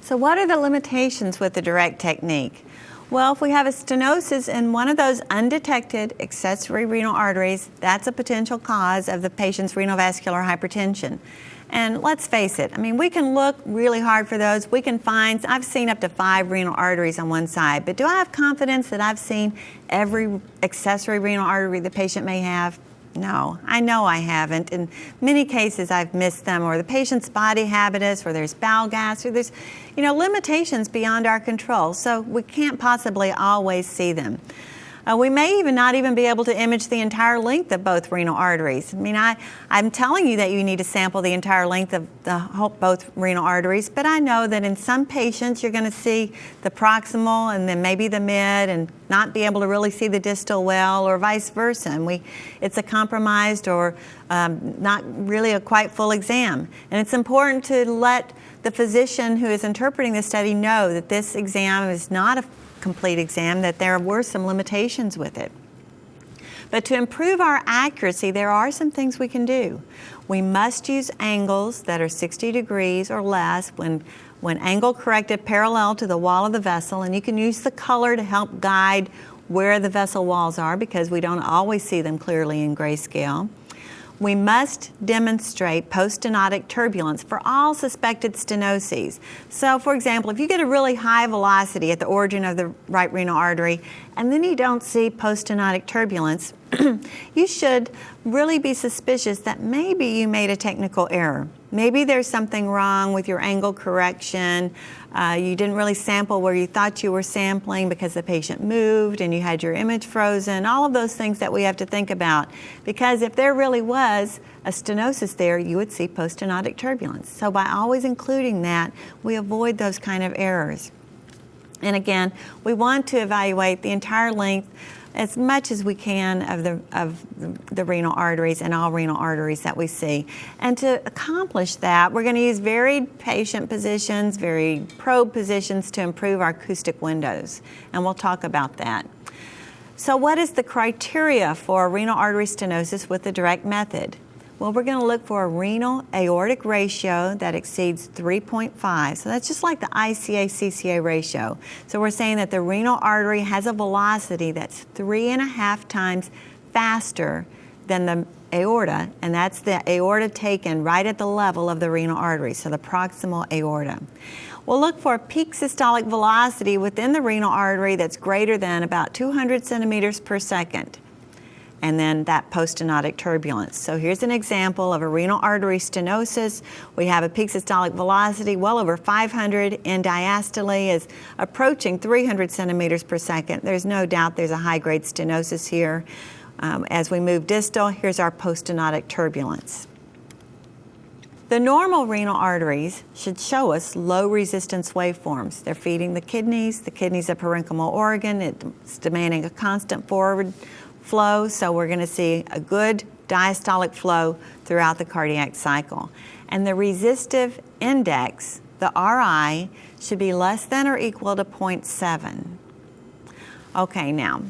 Speaker 2: So what are the limitations with the direct technique? Well, if we have a stenosis in one of those undetected accessory renal arteries, that's a potential cause of the patient's renal vascular hypertension. And let's face it, I mean, we can look really hard for those. We can find, I've seen up to 5 renal arteries on one side, but do I have confidence that I've seen every accessory renal artery the patient may have? No, I know I haven't. In many cases, I've missed them, or the patient's body habitus, or there's bowel gas, or there's, limitations beyond our control. So we can't possibly always see them. We may even not even be able to image the entire length of both renal arteries. I mean, I'm telling you that you need to sample the entire length of both renal arteries, but I know that in some patients you're going to see the proximal and then maybe the mid and not be able to really see the distal well, or vice versa. And it's a compromised or not really a quite full exam. And it's important to let the physician who is interpreting the study know that this exam is not a complete exam, that there were some limitations with it. But to improve our accuracy, there are some things we can do. We must use angles that are 60 degrees or less when angle corrected parallel to the wall of the vessel, and you can use the color to help guide where the vessel walls are because we don't always see them clearly in grayscale. We must demonstrate post-stenotic turbulence for all suspected stenoses. So, for example, if you get a really high velocity at the origin of the right renal artery and then you don't see post-stenotic turbulence, you should really be suspicious that maybe you made a technical error. Maybe there's something wrong with your angle correction. You didn't really sample where you thought you were sampling because the patient moved and you had your image frozen. All of those things that we have to think about. Because if there really was a stenosis there, you would see post-stenotic turbulence. So by always including that, we avoid those kind of errors. And again, we want to evaluate the entire length as much as we can of the renal arteries and all renal arteries that we see. And to accomplish that, we're going to use varied patient positions, varied probe positions to improve our acoustic windows. And we'll talk about that. So what is the criteria for renal artery stenosis with the direct method? Well, we're going to look for a renal aortic ratio that exceeds 3.5. So that's just like the ICA-CCA ratio. So we're saying that the renal artery has a velocity that's 3.5 times faster than the aorta, and that's the aorta taken right at the level of the renal artery, so the proximal aorta. We'll look for a peak systolic velocity within the renal artery that's greater than about 200 centimeters per second. And then that post-stenotic turbulence. So here's an example of a renal artery stenosis. We have a peak systolic velocity well over 500, and diastole is approaching 300 centimeters per second. There's no doubt there's a high-grade stenosis here. As we move distal, here's our post-stenotic turbulence. The normal renal arteries should show us low resistance waveforms. They're feeding the kidneys. The kidney's a parenchymal organ. It's demanding a constant forward flow, so we're going to see a good diastolic flow throughout the cardiac cycle. And the resistive index, the RI, should be less than or equal to 0.7. Okay, now,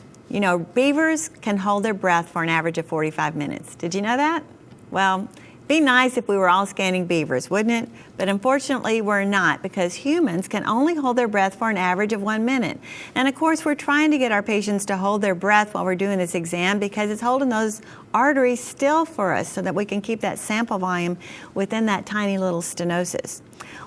Speaker 2: beavers can hold their breath for an average of 45 minutes. Did you know that? Well, it'd be nice if we were all scanning beavers, wouldn't it? But unfortunately, we're not, because humans can only hold their breath for an average of 1 minute. And of course, we're trying to get our patients to hold their breath while we're doing this exam because it's holding those arteries still for us so that we can keep that sample volume within that tiny little stenosis.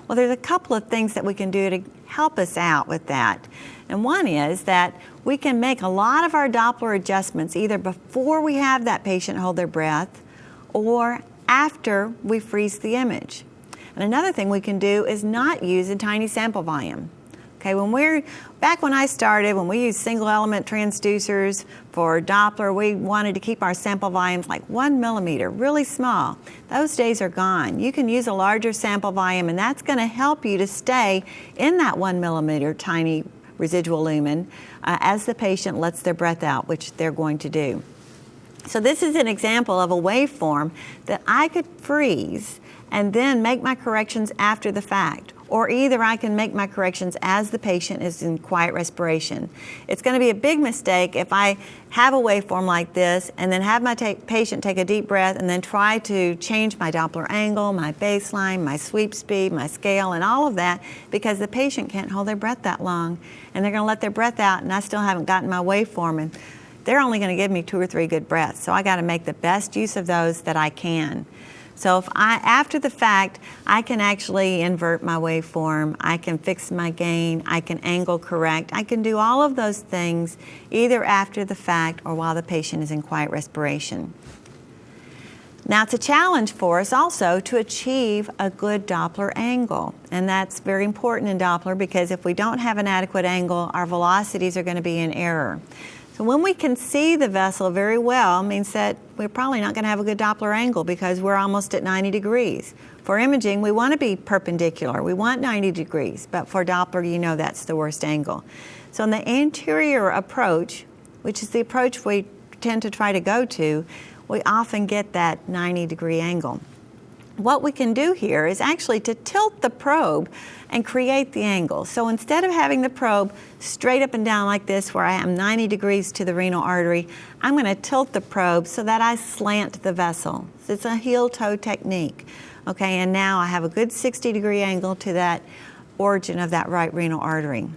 Speaker 2: Well, there's a couple of things that we can do to help us out with that. And one is that we can make a lot of our Doppler adjustments either before we have that patient hold their breath or after we freeze the image. And another thing we can do is not use a tiny sample volume. Okay, back when I started, when we used single element transducers for Doppler, we wanted to keep our sample volumes like 1 millimeter, really small. Those days are gone. You can use a larger sample volume, and that's going to help you to stay in that 1 millimeter tiny residual lumen as the patient lets their breath out, which they're going to do. So this is an example of a waveform that I could freeze and then make my corrections after the fact. Or either I can make my corrections as the patient is in quiet respiration. It's going to be a big mistake if I have a waveform like this and then have my patient take a deep breath and then try to change my Doppler angle, my baseline, my sweep speed, my scale, and all of that, because the patient can't hold their breath that long. And they're going to let their breath out, and I still haven't gotten my waveform, and they're only going to give me 2 or 3 good breaths. So I got to make the best use of those that I can. So if after the fact, I can actually invert my waveform, I can fix my gain, I can angle correct, I can do all of those things either after the fact or while the patient is in quiet respiration. Now it's a challenge for us also to achieve a good Doppler angle, and that's very important in Doppler because if we don't have an adequate angle, our velocities are going to be in error. So when we can see the vessel very well, means that we're probably not going to have a good Doppler angle because we're almost at 90 degrees. For imaging, we want to be perpendicular. We want 90 degrees, but for Doppler, you know that's the worst angle. So in the anterior approach, which is the approach we tend to try to go to, we often get that 90-degree angle. What we can do here is actually to tilt the probe and create the angle. So instead of having the probe straight up and down like this where I am 90 degrees to the renal artery, I'm going to tilt the probe so that I slant the vessel. So it's a heel-toe technique. Okay, and now I have a good 60-degree angle to that origin of that right renal artery.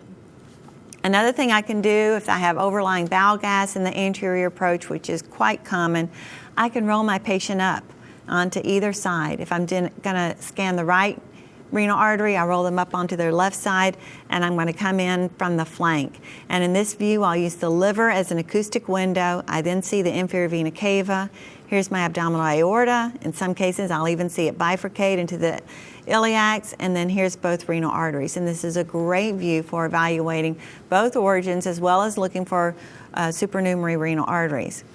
Speaker 2: Another thing I can do if I have overlying bowel gas in the anterior approach, which is quite common, I can roll my patient up onto either side. If I'm going to scan the right renal artery, I roll them up onto their left side, and I'm going to come in from the flank. And in this view, I'll use the liver as an acoustic window. I then see the inferior vena cava. Here's my abdominal aorta. In some cases, I'll even see it bifurcate into the iliacs, and then here's both renal arteries. And this is a great view for evaluating both origins as well as looking for supernumerary renal arteries.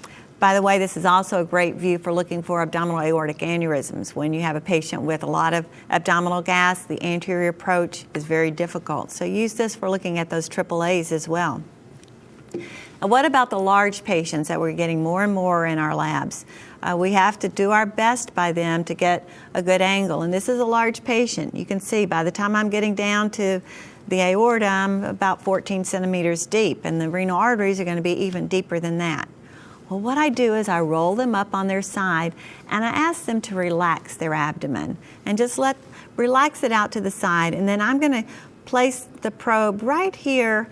Speaker 2: By the way, this is also a great view for looking for abdominal aortic aneurysms. When you have a patient with a lot of abdominal gas, the anterior approach is very difficult. So use this for looking at those AAAs as well. Now, what about the large patients that we're getting more and more in our labs? We have to do our best by them to get a good angle. And this is a large patient. You can see by the time I'm getting down to the aorta, I'm about 14 centimeters deep, and the renal arteries are going to be even deeper than that. Well, what I do is I roll them up on their side and I ask them to relax their abdomen and just relax it out to the side, and then I'm going to place the probe right here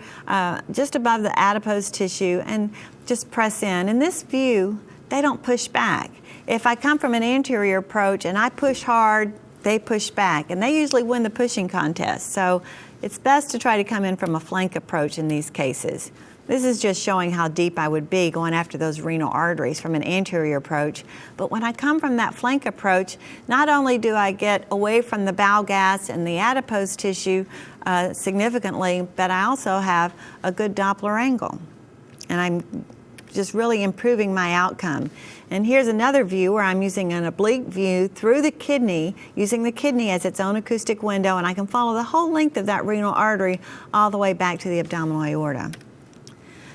Speaker 2: just above the adipose tissue and just press in. In this view, they don't push back. If I come from an anterior approach and I push hard, they push back, and they usually win the pushing contest. So it's best to try to come in from a flank approach in these cases. This is just showing how deep I would be going after those renal arteries from an anterior approach. But when I come from that flank approach, not only do I get away from the bowel gas and the adipose tissue significantly, but I also have a good Doppler angle. And I'm just really improving my outcome. And here's another view where I'm using an oblique view through the kidney, using the kidney as its own acoustic window, and I can follow the whole length of that renal artery all the way back to the abdominal aorta.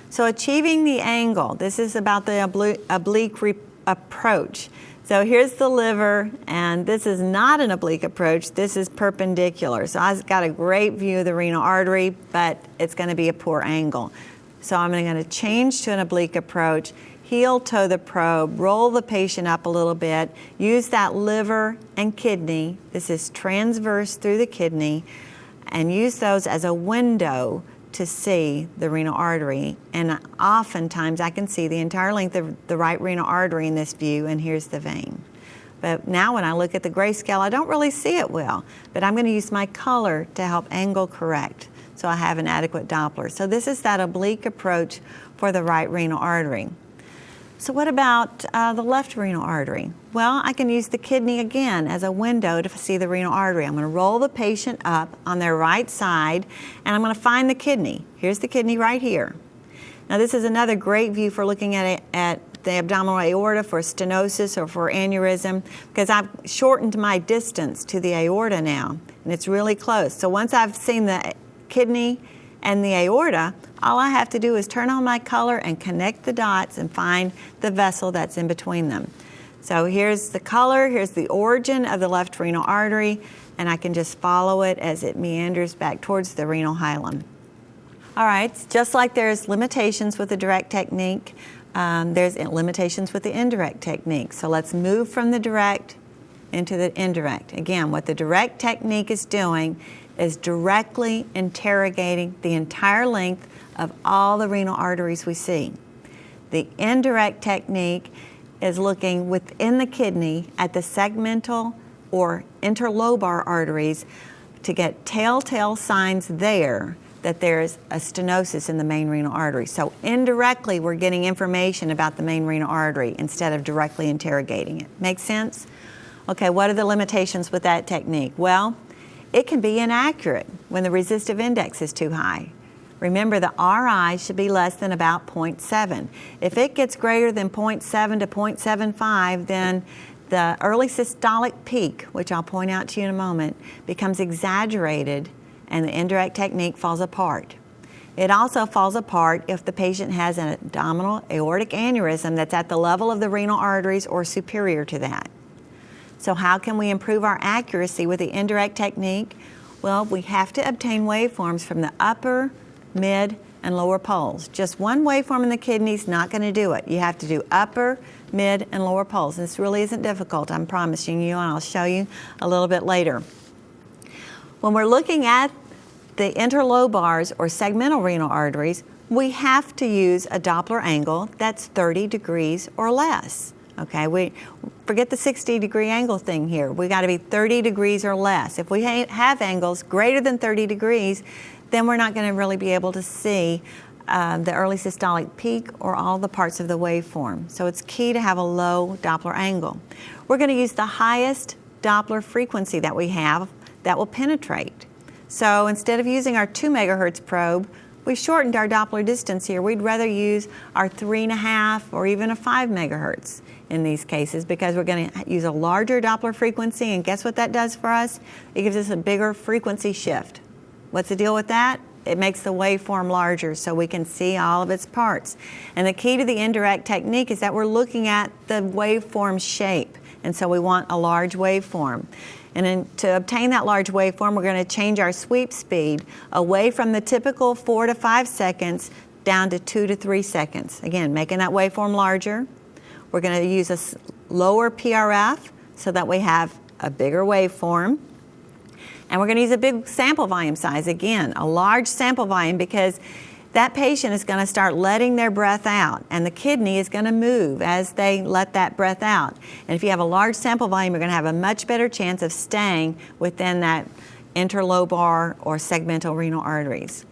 Speaker 2: So achieving the angle, this is about the oblique approach. So here's the liver, and this is not an oblique approach, this is perpendicular. So I've got a great view of the renal artery, but it's going to be a poor angle. So I'm going to change to an oblique approach, heel toe the probe, roll the patient up a little bit, use that liver and kidney, this is transverse through the kidney, and use those as a window to see the renal artery. And oftentimes I can see the entire length of the right renal artery in this view, and here's the vein. But now when I look at the grayscale, I don't really see it well, but I'm going to use my color to help angle correct so I have an adequate Doppler. So this is that oblique approach for the right renal artery. So what about the left renal artery? Well, I can use the kidney again as a window to see the renal artery. I'm going to roll the patient up on their right side, and I'm going to find the kidney. Here's the kidney right here. Now this is another great view for looking at the abdominal aorta for stenosis or for aneurysm, because I've shortened my distance to the aorta now, and it's really close. So once I've seen the kidney and the aorta, all I have to do is turn on my color and connect the dots and find the vessel that's in between them. So here's the color, here's the origin of the left renal artery, and I can just follow it as it meanders back towards the renal hilum. All right, just like there's limitations with the direct technique, there's limitations with the indirect technique. So let's move from the direct into the indirect. Again, what the direct technique is doing is directly interrogating the entire length of all the renal arteries we see. The indirect technique is looking within the kidney at the segmental or interlobar arteries to get telltale signs there that there's a stenosis in the main renal artery. So indirectly, we're getting information about the main renal artery instead of directly interrogating it. Make sense? Okay, what are the limitations with that technique? Well, it can be inaccurate when the resistive index is too high. Remember, the RI should be less than about 0.7. If it gets greater than 0.7 to 0.75, then the early systolic peak, which I'll point out to you in a moment, becomes exaggerated and the indirect technique falls apart. It also falls apart if the patient has an abdominal aortic aneurysm that's at the level of the renal arteries or superior to that. So how can we improve our accuracy with the indirect technique? Well, we have to obtain waveforms from the upper, mid, and lower poles. Just one waveform in the kidney is not going to do it. You have to do upper, mid, and lower poles. This really isn't difficult, I'm promising you, and I'll show you a little bit later. When we're looking at the interlobars or segmental renal arteries, we have to use a Doppler angle that's 30 degrees or less. Okay, we forget the 60-degree angle thing here. We got to be 30 degrees or less. If we have angles greater than 30 degrees, then we're not going to really be able to see the early systolic peak or all the parts of the waveform. So it's key to have a low Doppler angle. We're going to use the highest Doppler frequency that we have that will penetrate. So instead of using our 2 megahertz probe, we shortened our Doppler distance here. We'd rather use our 3.5 or even a 5 megahertz in these cases, because we're going to use a larger Doppler frequency, and guess what that does for us? It gives us a bigger frequency shift. What's the deal with that? It makes the waveform larger so we can see all of its parts. And the key to the indirect technique is that we're looking at the waveform shape, and so we want a large waveform. And to obtain that large waveform, we're going to change our sweep speed away from the typical 4 to 5 seconds down to 2 to 3 seconds. Again, making that waveform larger. We're going to use a lower PRF so that we have a bigger waveform. And we're going to use a big sample volume size. Again, a large sample volume, because that patient is going to start letting their breath out, and the kidney is going to move as they let that breath out. And if you have a large sample volume, you're going to have a much better chance of staying within that interlobar or segmental renal arteries.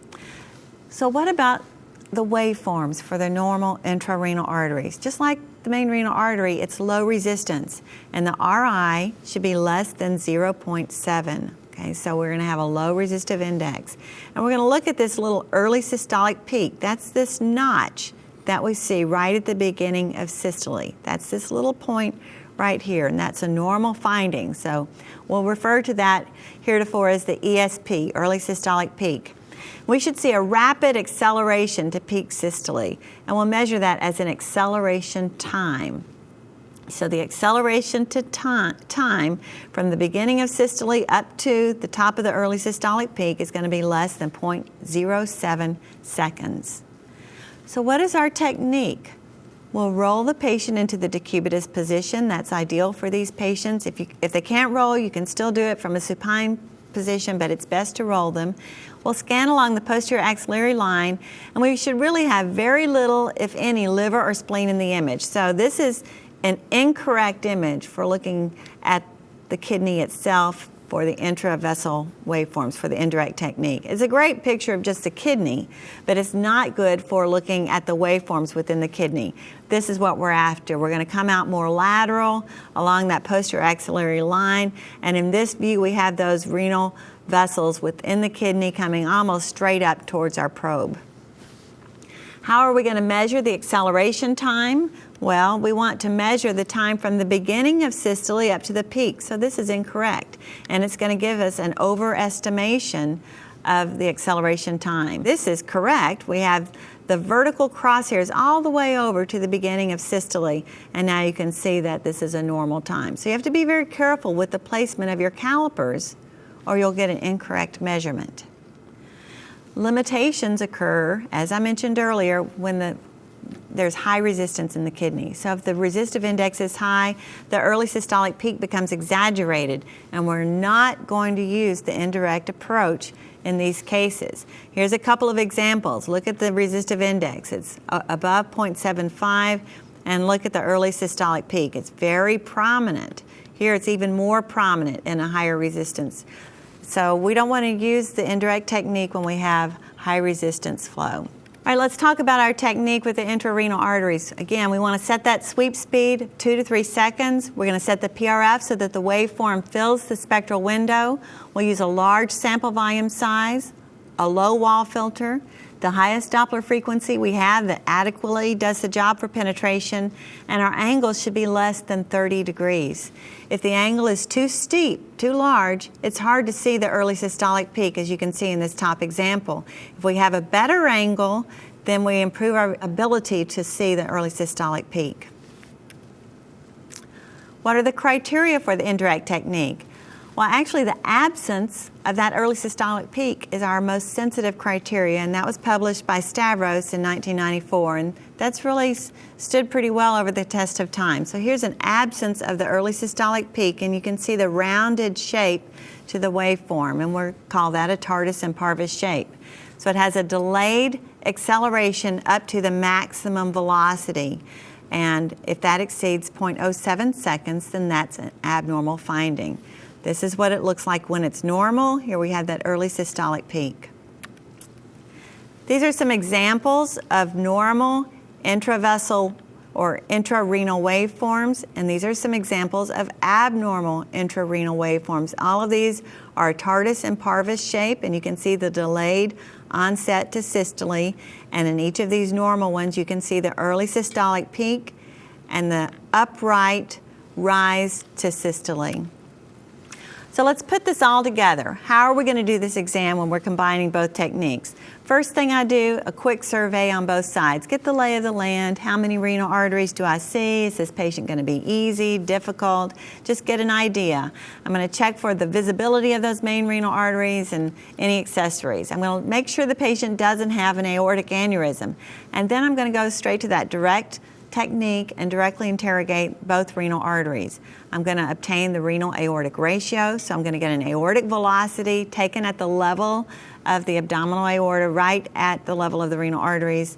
Speaker 2: So what about the waveforms for the normal intrarenal arteries? Just like the main renal artery, it's low resistance, and the RI should be less than 0.7. Okay, so we're going to have a low resistive index. And we're going to look at this little early systolic peak. That's this notch that we see right at the beginning of systole. That's this little point right here, and that's a normal finding. So we'll refer to that heretofore as the ESP, early systolic peak. We should see a rapid acceleration to peak systole, and we'll measure that as an acceleration time. So the acceleration to time from the beginning of systole up to the top of the early systolic peak is going to be less than 0.07 seconds. So what is our technique? We'll roll the patient into the decubitus position. That's ideal for these patients. If they can't roll, you can still do it from a supine position, but it's best to roll them. We'll scan along the posterior axillary line, and we should really have very little, if any, liver or spleen in the image. So this is an incorrect image for looking at the kidney itself for the intravessel waveforms for the indirect technique. It's a great picture of just the kidney, but it's not good for looking at the waveforms within the kidney. This is what we're after. We're going to come out more lateral along that posterior axillary line, and in this view we have those renal vessels within the kidney coming almost straight up towards our probe. How are we going to measure the acceleration time? Well, we want to measure the time from the beginning of systole up to the peak. So this is incorrect, and it's going to give us an overestimation of the acceleration time. This is correct. We have the vertical crosshairs all the way over to the beginning of systole, and now you can see that this is a normal time. So you have to be very careful with the placement of your calipers, or you'll get an incorrect measurement. Limitations occur, as I mentioned earlier, when there's high resistance in the kidney. So if the resistive index is high, the early systolic peak becomes exaggerated, and we're not going to use the indirect approach in these cases. Here's a couple of examples. Look at the resistive index. It's above 0.75, and look at the early systolic peak. It's very prominent. Here it's even more prominent in a higher resistance. So we don't want to use the indirect technique when we have high resistance flow. All right, let's talk about our technique with the intrarenal arteries. Again, we want to set that sweep speed 2 to 3 seconds. We're going to set the PRF so that the waveform fills the spectral window. We'll use a large sample volume size, a low wall filter, the highest Doppler frequency we have that adequately does the job for penetration, and our angle should be less than 30 degrees. If the angle is too steep, too large, it's hard to see the early systolic peak, as you can see in this top example. If we have a better angle, then we improve our ability to see the early systolic peak. What are the criteria for the indirect technique? Well, actually, the absence of that early systolic peak is our most sensitive criteria, and that was published by Stavros in 1994, and that's really stood pretty well over the test of time. So here's an absence of the early systolic peak, and you can see the rounded shape to the waveform, and we'll call that a tardus and parvis shape. So it has a delayed acceleration up to the maximum velocity, and if that exceeds 0.07 seconds, then that's an abnormal finding. This is what it looks like when it's normal. Here we have that early systolic peak. These are some examples of normal intravessel or intrarenal waveforms, and these are some examples of abnormal intrarenal waveforms. All of these are tardus and parvis shape, and you can see the delayed onset to systole, and in each of these normal ones you can see the early systolic peak and the upright rise to systole. So let's put this all together. How are we going to do this exam when we're combining both techniques? First thing I do, a quick survey on both sides. Get the lay of the land. How many renal arteries do I see? Is this patient going to be easy, difficult? Just get an idea. I'm going to check for the visibility of those main renal arteries and any accessories. I'm going to make sure the patient doesn't have an aortic aneurysm. And then I'm going to go straight to that direct technique and directly interrogate both renal arteries. I'm going to obtain the renal aortic ratio, so I'm going to get an aortic velocity taken at the level of the abdominal aorta, right at the level of the renal arteries,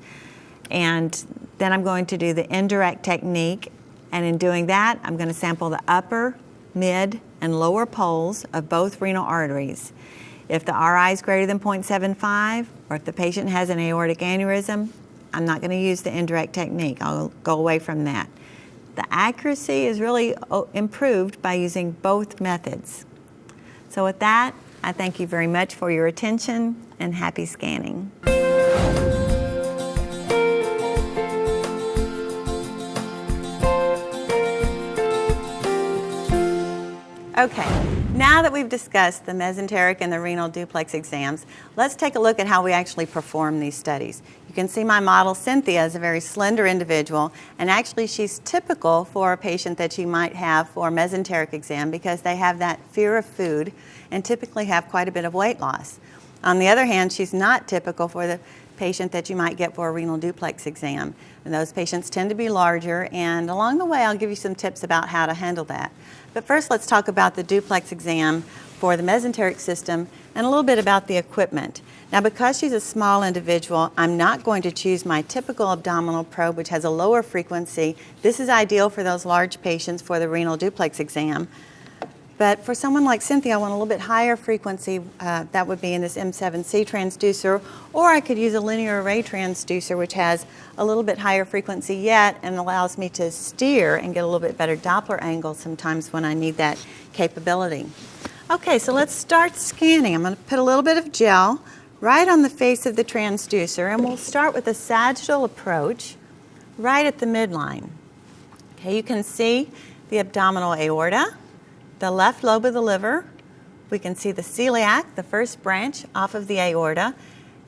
Speaker 2: and then I'm going to do the indirect technique, and in doing that I'm going to sample the upper, mid, and lower poles of both renal arteries. If the RI is greater than 0.75, or if the patient has an aortic aneurysm, I'm not going to use the indirect technique. I'll go away from that. The accuracy is really improved by using both methods. So with that, I thank you very much for your attention and happy scanning. Okay, now that we've discussed the mesenteric and the renal duplex exams, let's take a look at how we actually perform these studies. You can see my model, Cynthia, is a very slender individual, and actually she's typical for a patient that you might have for a mesenteric exam because they have that fear of food and typically have quite a bit of weight loss. On the other hand, she's not typical for the patient that you might get for a renal duplex exam. And those patients tend to be larger, and along the way I'll give you some tips about how to handle that. But first let's talk about the duplex exam for the mesenteric system and a little bit about the equipment. Now because she's a small individual, I'm not going to choose my typical abdominal probe, which has a lower frequency. This is ideal for those large patients for the renal duplex exam. But for someone like Cynthia, I want a little bit higher frequency. That would be in this M7C transducer, or I could use a linear array transducer, which has a little bit higher frequency yet and allows me to steer and get a little bit better Doppler angle sometimes when I need that capability. Okay, so let's start scanning. I'm going to put a little bit of gel right on the face of the transducer, and we'll start with a sagittal approach right at the midline. Okay, you can see the abdominal aorta, the left lobe of the liver. We can see the celiac, the first branch off of the aorta.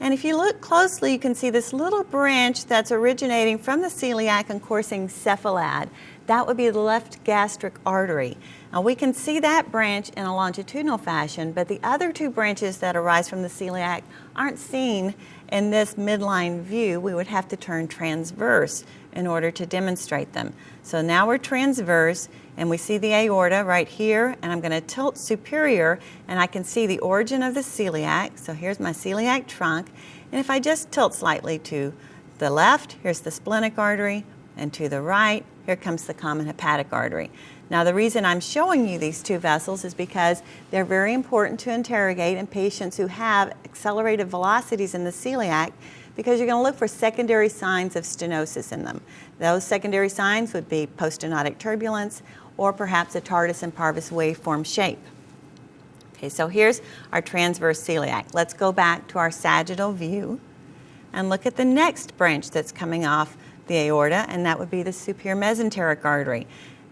Speaker 2: And if you look closely, you can see this little branch that's originating from the celiac and coursing cephalad. That would be the left gastric artery. Now we can see that branch in a longitudinal fashion, but the other two branches that arise from the celiac aren't seen in this midline view. We would have to turn transverse in order to demonstrate them. So now we're transverse, and we see the aorta right here, and I'm going to tilt superior, and I can see the origin of the celiac. So here's my celiac trunk, and if I just tilt slightly to the left, here's the splenic artery, and to the right, here comes the common hepatic artery. Now the reason I'm showing you these two vessels is because they're very important to interrogate in patients who have accelerated velocities in the celiac, because you're going to look for secondary signs of stenosis in them. Those secondary signs would be poststenotic turbulence or perhaps a tardus and parvus waveform shape. Okay, so here's our transverse celiac. Let's go back to our sagittal view and look at the next branch that's coming off the aorta, and that would be the superior mesenteric artery.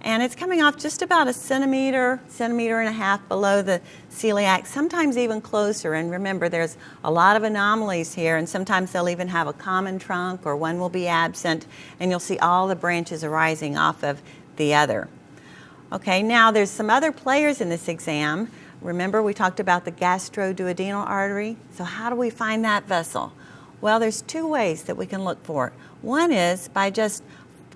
Speaker 2: And it's coming off just about a centimeter and a half below the celiac, sometimes even closer. And remember, there's a lot of anomalies here, and sometimes they'll even have a common trunk or one will be absent, and you'll see all the branches arising off of the other. Okay, now there's some other players in this exam. Remember, we talked about the gastroduodenal artery. So how do we find that vessel? Well, there's two ways that we can look for it. One is by just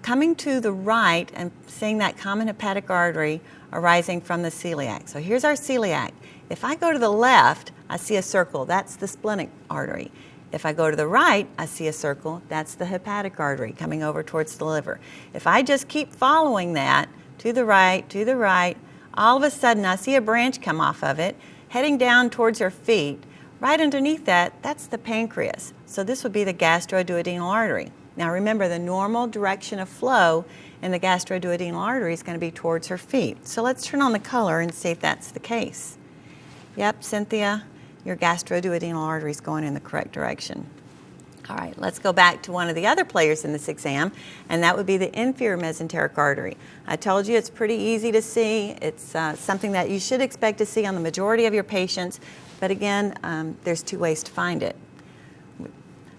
Speaker 2: coming to the right and seeing that common hepatic artery arising from the celiac. So here's our celiac. If I go to the left, I see a circle. That's the splenic artery. If I go to the right, I see a circle. That's the hepatic artery coming over towards the liver. If I just keep following that to the right, all of a sudden I see a branch come off of it, heading down towards her feet. Right underneath that, that's the pancreas. So this would be the gastroduodenal artery. Now remember, the normal direction of flow in the gastroduodenal artery is going to be towards her feet. So let's turn on the color and see if that's the case. Yep, Cynthia, your gastroduodenal artery is going in the correct direction. All right, let's go back to one of the other players in this exam, and that would be the inferior mesenteric artery. I told you it's pretty easy to see. It's something that you should expect to see on the majority of your patients, but again, there's two ways to find it.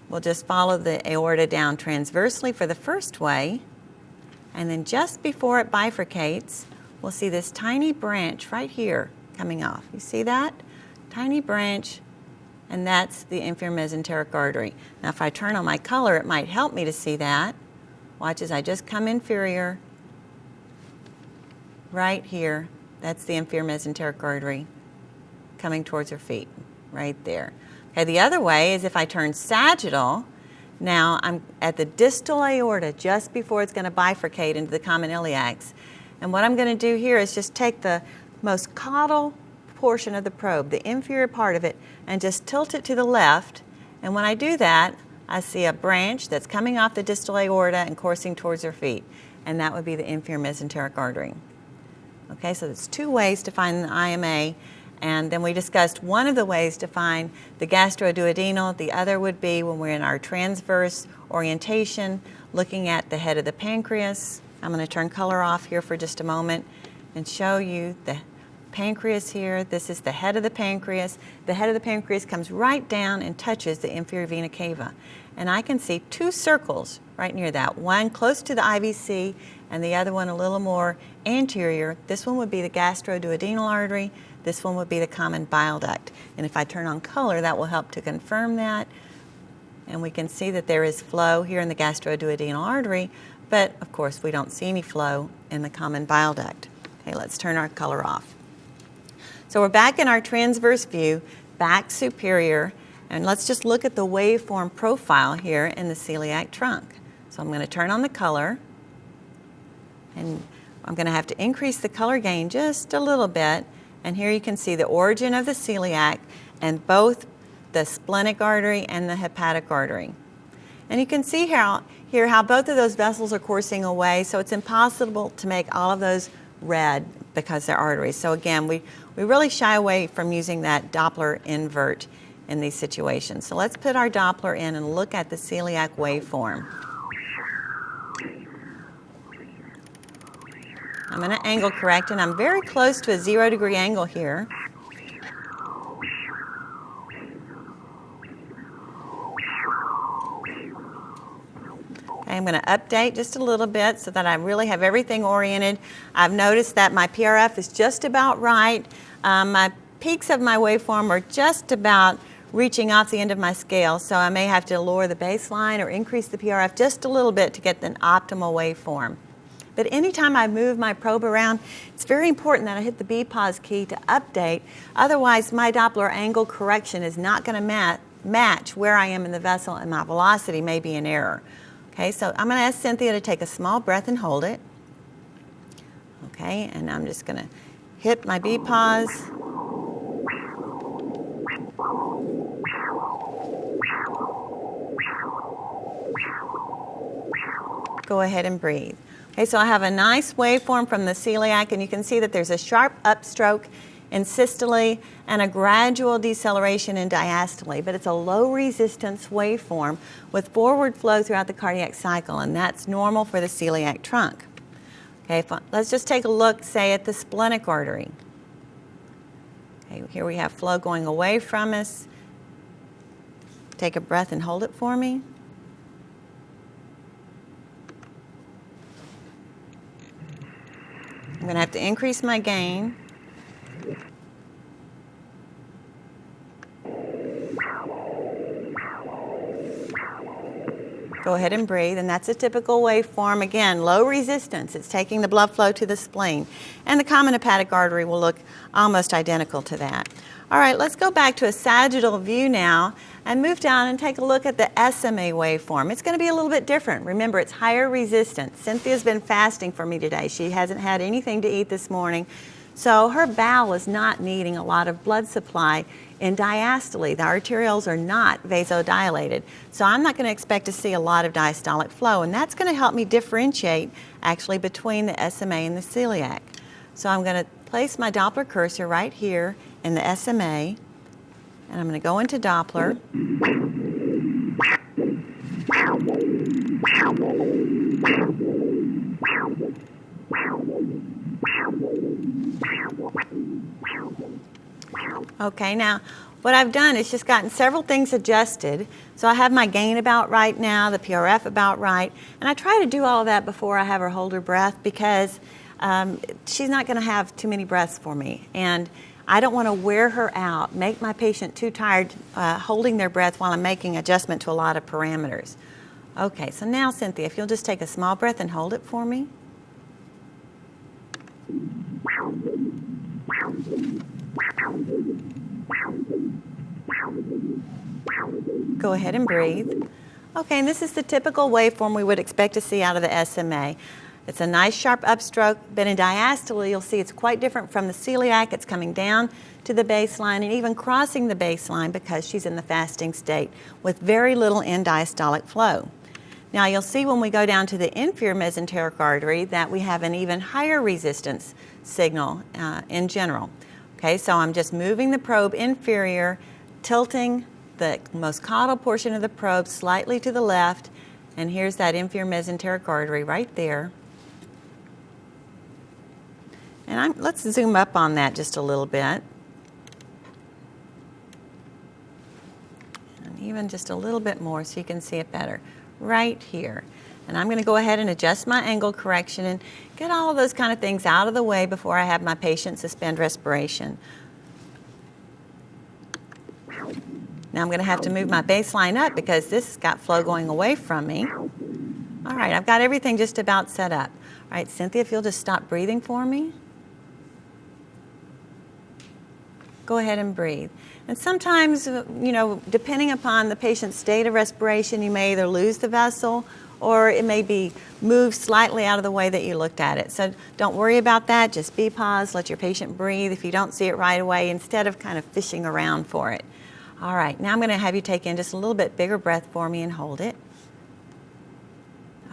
Speaker 2: We'll just follow the aorta down transversely for the first way, and then just before it bifurcates, we'll see this tiny branch right here coming off. You see that? Tiny branch, and that's the inferior mesenteric artery. Now if I turn on my color, it might help me to see that. Watch as I just come inferior, right here. That's the inferior mesenteric artery coming towards her feet, right there. Okay, the other way is if I turn sagittal. Now I'm at the distal aorta just before it's going to bifurcate into the common iliacs. And what I'm going to do here is just take the most caudal portion of the probe, the inferior part of it, and just tilt it to the left. And when I do that, I see a branch that's coming off the distal aorta and coursing towards her feet. And that would be the inferior mesenteric artery. Okay, so there's two ways to find the IMA. And then we discussed one of the ways to find the gastroduodenal. The other would be when we're in our transverse orientation, looking at the head of the pancreas. I'm going to turn color off here for just a moment and show you the pancreas here. This is the head of the pancreas. The head of the pancreas comes right down and touches the inferior vena cava. And I can see two circles right near that, one close to the IVC and the other one a little more anterior. This one would be the gastroduodenal artery. This one would be the common bile duct. And if I turn on color, that will help to confirm that. And we can see that there is flow here in the gastroduodenal artery, but of course we don't see any flow in the common bile duct. Okay, let's turn our color off. So we're back in our transverse view, back superior, and let's just look at the waveform profile here in the celiac trunk. So I'm going to turn on the color, and I'm going to have to increase the color gain just a little bit, And here you can see the origin of the celiac and both the splenic artery and the hepatic artery. And you can see here how both of those vessels are coursing away, so it's impossible to make all of those red because they're arteries. So again, we really shy away from using that Doppler invert in these situations. So let's put our Doppler in and look at the celiac waveform. I'm going to angle correct, and I'm very close to a 0-degree angle here. Okay, I'm going to update just a little bit so that I really have everything oriented. I've noticed that my PRF is just about right. My peaks of my waveform are just about reaching off the end of my scale, so I may have to lower the baseline or increase the PRF just a little bit to get an optimal waveform. But anytime I move my probe around, it's very important that I hit the B-pause key to update. Otherwise, my Doppler angle correction is not going to match where I am in the vessel, and my velocity may be in error. Okay, so I'm going to ask Cynthia to take a small breath and hold it. Okay, and I'm just going to hit my B-pause. Go ahead and breathe. Okay, so I have a nice waveform from the celiac, and you can see that there's a sharp upstroke in systole and a gradual deceleration in diastole, but it's a low resistance waveform with forward flow throughout the cardiac cycle, and that's normal for the celiac trunk. Okay, let's just take a look, say, at the splenic artery. Okay, here we have flow going away from us. Take a breath and hold it for me. I'm going to have to increase my gain. Go ahead and breathe, and that's a typical waveform. Again, low resistance. It's taking the blood flow to the spleen. And the common hepatic artery will look almost identical to that. All right, let's go back to a sagittal view now and move down and take a look at the SMA waveform. It's going to be a little bit different. Remember, it's higher resistance. Cynthia's been fasting for me today. She hasn't had anything to eat this morning. So her bowel is not needing a lot of blood supply in diastole. The arterioles are not vasodilated. So I'm not going to expect to see a lot of diastolic flow, and that's going to help me differentiate actually between the SMA and the celiac. So I'm going to place my Doppler cursor right here in the SMA, and I'm going to go into Doppler. Okay, now what I've done is just gotten several things adjusted. So I have my gain about right now, the PRF about right, and I try to do all of that before I have her hold her breath because she's not going to have too many breaths for me, and I don't want to wear her out, make my patient too tired holding their breath while I'm making adjustment to a lot of parameters. Okay, so now Cynthia, if you'll just take a small breath and hold it for me. Go ahead and breathe. Okay, and this is the typical waveform we would expect to see out of the SMA. It's a nice sharp upstroke, but in diastole you'll see it's quite different from the celiac. It's coming down to the baseline and even crossing the baseline because she's in the fasting state with very little end diastolic flow. Now you'll see when we go down to the inferior mesenteric artery that we have an even higher resistance signal in general. Okay, so I'm just moving the probe inferior, tilting the most caudal portion of the probe slightly to the left, and here's that inferior mesenteric artery right there. And let's zoom up on that just a little bit. And even just a little bit more so you can see it better. Right here. And I'm going to go ahead and adjust my angle correction and get all of those kind of things out of the way before I have my patient suspend respiration. Now I'm going to have to move my baseline up because this has got flow going away from me. All right, I've got everything just about set up. All right, Cynthia, if you'll just stop breathing for me. Go ahead and breathe. And sometimes, depending upon the patient's state of respiration, you may either lose the vessel or it may be moved slightly out of the way that you looked at it. So don't worry about that. Just be paused, let your patient breathe if you don't see it right away instead of kind of fishing around for it. All right, now I'm going to have you take in just a little bit bigger breath for me and hold it.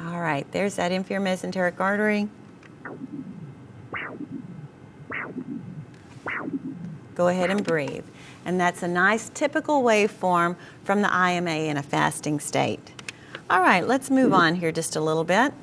Speaker 2: All right, there's that inferior mesenteric artery. Go ahead and breathe. And that's a nice typical waveform from the IMA in a fasting state. All right, let's move on here just a little bit.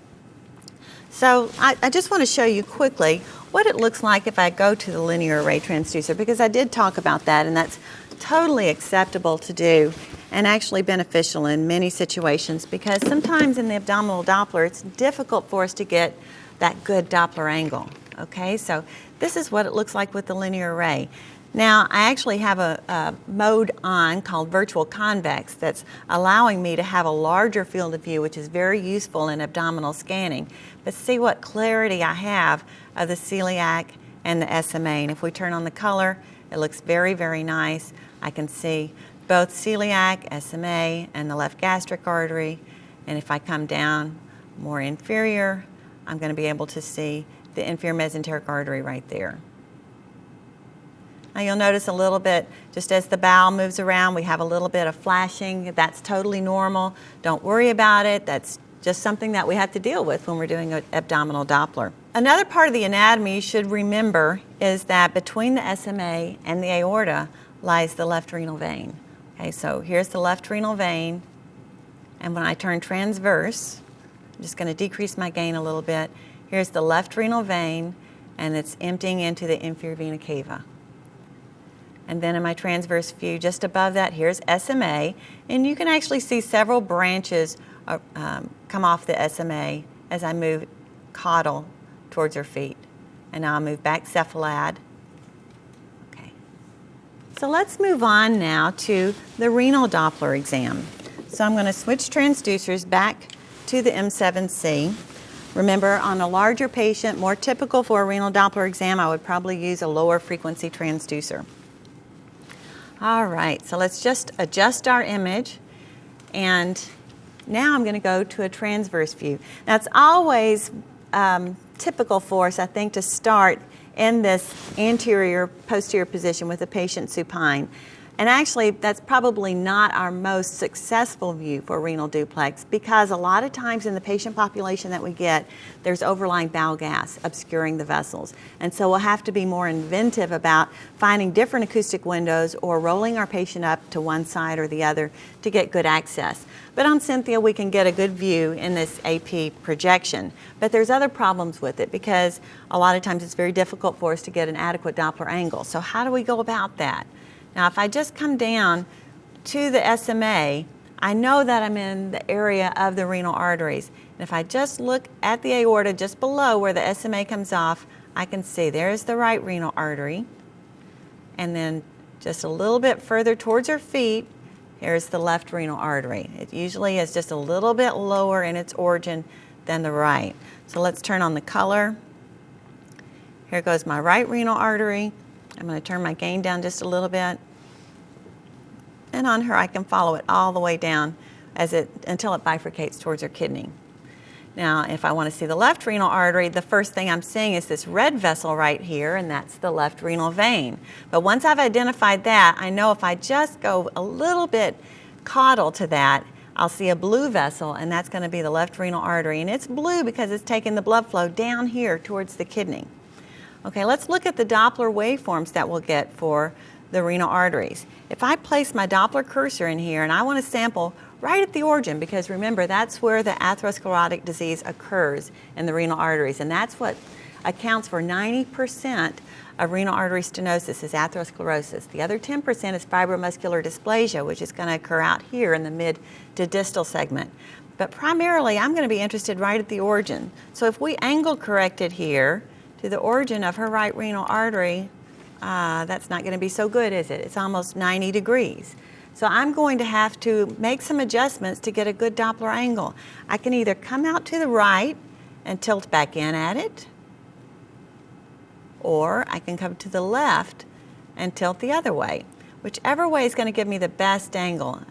Speaker 2: So I just want to show you quickly what it looks like if I go to the linear array transducer, because I did talk about that, and that's totally acceptable to do and actually beneficial in many situations, because sometimes in the abdominal Doppler it's difficult for us to get that good Doppler angle. Okay, so this is what it looks like with the linear array. Now, I actually have a mode on called virtual convex that's allowing me to have a larger field of view, which is very useful in abdominal scanning. But see what clarity I have of the celiac and the SMA. And if we turn on the color, it looks very, very nice. I can see both celiac, SMA, and the left gastric artery. And if I come down more inferior, I'm going to be able to see the inferior mesenteric artery right there. Now you'll notice a little bit, just as the bowel moves around, we have a little bit of flashing. That's totally normal. Don't worry about it. That's just something that we have to deal with when we're doing an abdominal Doppler. Another part of the anatomy you should remember is that between the SMA and the aorta lies the left renal vein. Okay, so here's the left renal vein, and when I turn transverse, I'm just going to decrease my gain a little bit. Here's the left renal vein, and it's emptying into the inferior vena cava. And then in my transverse view, just above that, here's SMA. And you can actually see several branches come off the SMA as I move caudal towards her feet. And now I'll move back cephalad. Okay. So let's move on now to the renal Doppler exam. So I'm going to switch transducers back to the M7C. Remember, on a larger patient, more typical for a renal Doppler exam, I would probably use a lower frequency transducer. All right, so let's just adjust our image, and now I'm going to go to a transverse view. Now it's always typical for us, I think, to start in this anterior posterior position with the patient supine. And actually, that's probably not our most successful view for renal duplex, because a lot of times in the patient population that we get, there's overlying bowel gas obscuring the vessels. And so we'll have to be more inventive about finding different acoustic windows or rolling our patient up to one side or the other to get good access. But on Cynthia, we can get a good view in this AP projection. But there's other problems with it, because a lot of times it's very difficult for us to get an adequate Doppler angle. So how do we go about that? Now, if I just come down to the SMA, I know that I'm in the area of the renal arteries. And if I just look at the aorta just below where the SMA comes off, I can see there's the right renal artery. And then just a little bit further towards her feet, here's the left renal artery. It usually is just a little bit lower in its origin than the right. So let's turn on the color. Here goes my right renal artery. I'm going to turn my gain down just a little bit. And on her, I can follow it all the way down until it bifurcates towards her kidney. Now, if I want to see the left renal artery, the first thing I'm seeing is this red vessel right here, and that's the left renal vein. But once I've identified that, I know if I just go a little bit caudal to that, I'll see a blue vessel, and that's going to be the left renal artery. And it's blue because it's taking the blood flow down here towards the kidney. Okay, let's look at the Doppler waveforms that we'll get for the renal arteries. If I place my Doppler cursor in here and I want to sample right at the origin, because remember, that's where the atherosclerotic disease occurs in the renal arteries, and that's what accounts for 90% of renal artery stenosis is atherosclerosis. The other 10% is fibromuscular dysplasia, which is going to occur out here in the mid to distal segment. But primarily, I'm going to be interested right at the origin. So if we angle correct it here to the origin of her right renal artery, that's not going to be so good, is it? It's almost 90 degrees. So I'm going to have to make some adjustments to get a good Doppler angle. I can either come out to the right and tilt back in at it, or I can come to the left and tilt the other way. Whichever way is going to give me the best angle.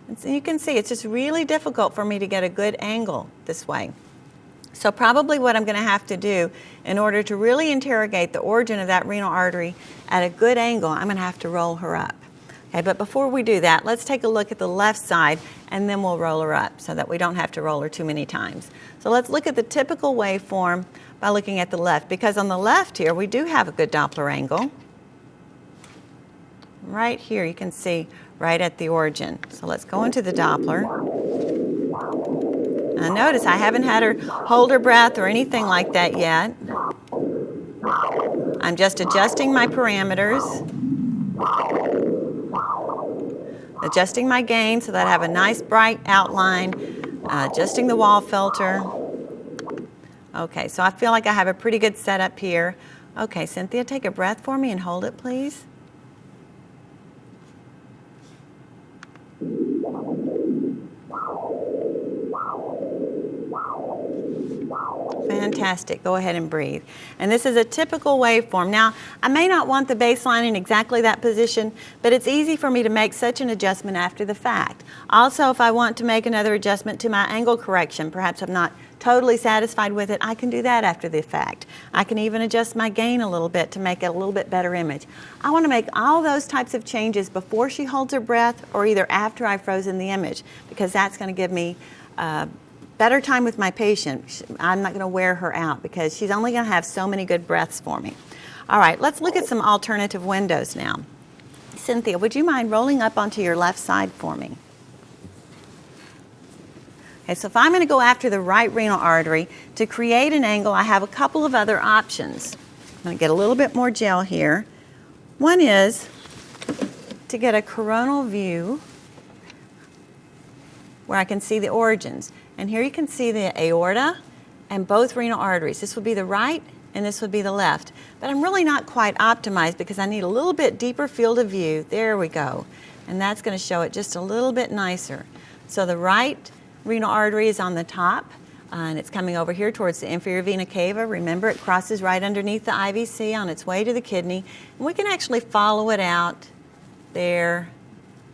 Speaker 2: And so you can see it's just really difficult for me to get a good angle this way. So probably what I'm going to have to do in order to really interrogate the origin of that renal artery at a good angle, I'm going to have to roll her up. Okay, but before we do that, let's take a look at the left side and then we'll roll her up so that we don't have to roll her too many times. So let's look at the typical waveform by looking at the left, because on the left here we do have a good Doppler angle. Right here you can see right at the origin. So let's go into the Doppler. Now notice I haven't had her hold her breath or anything like that yet. I'm just adjusting my parameters, adjusting my gain so that I have a nice bright outline, adjusting the wall filter. Okay, so I feel like I have a pretty good setup here. Okay, Cynthia, take a breath for me and hold it, please. Fantastic. Go ahead and breathe. And this is a typical waveform. Now, I may not want the baseline in exactly that position, but it's easy for me to make such an adjustment after the fact. Also, if I want to make another adjustment to my angle correction, perhaps I'm not totally satisfied with it, I can do that after the fact. I can even adjust my gain a little bit to make it a little bit better image. I want to make all those types of changes before she holds her breath or either after I've frozen the image, because that's going to give me better time with my patient. I'm not going to wear her out because she's only going to have so many good breaths for me. All right, let's look at some alternative windows now. Cynthia, would you mind rolling up onto your left side for me? Okay, so if I'm going to go after the right renal artery to create an angle, I have a couple of other options. I'm going to get a little bit more gel here. One is to get a coronal view where I can see the origins. And here you can see the aorta and both renal arteries. This would be the right and this would be the left. But I'm really not quite optimized because I need a little bit deeper field of view. There we go. And that's going to show it just a little bit nicer. So the right renal artery is on the top and it's coming over here towards the inferior vena cava. Remember, it crosses right underneath the IVC on its way to the kidney. And we can actually follow it out there.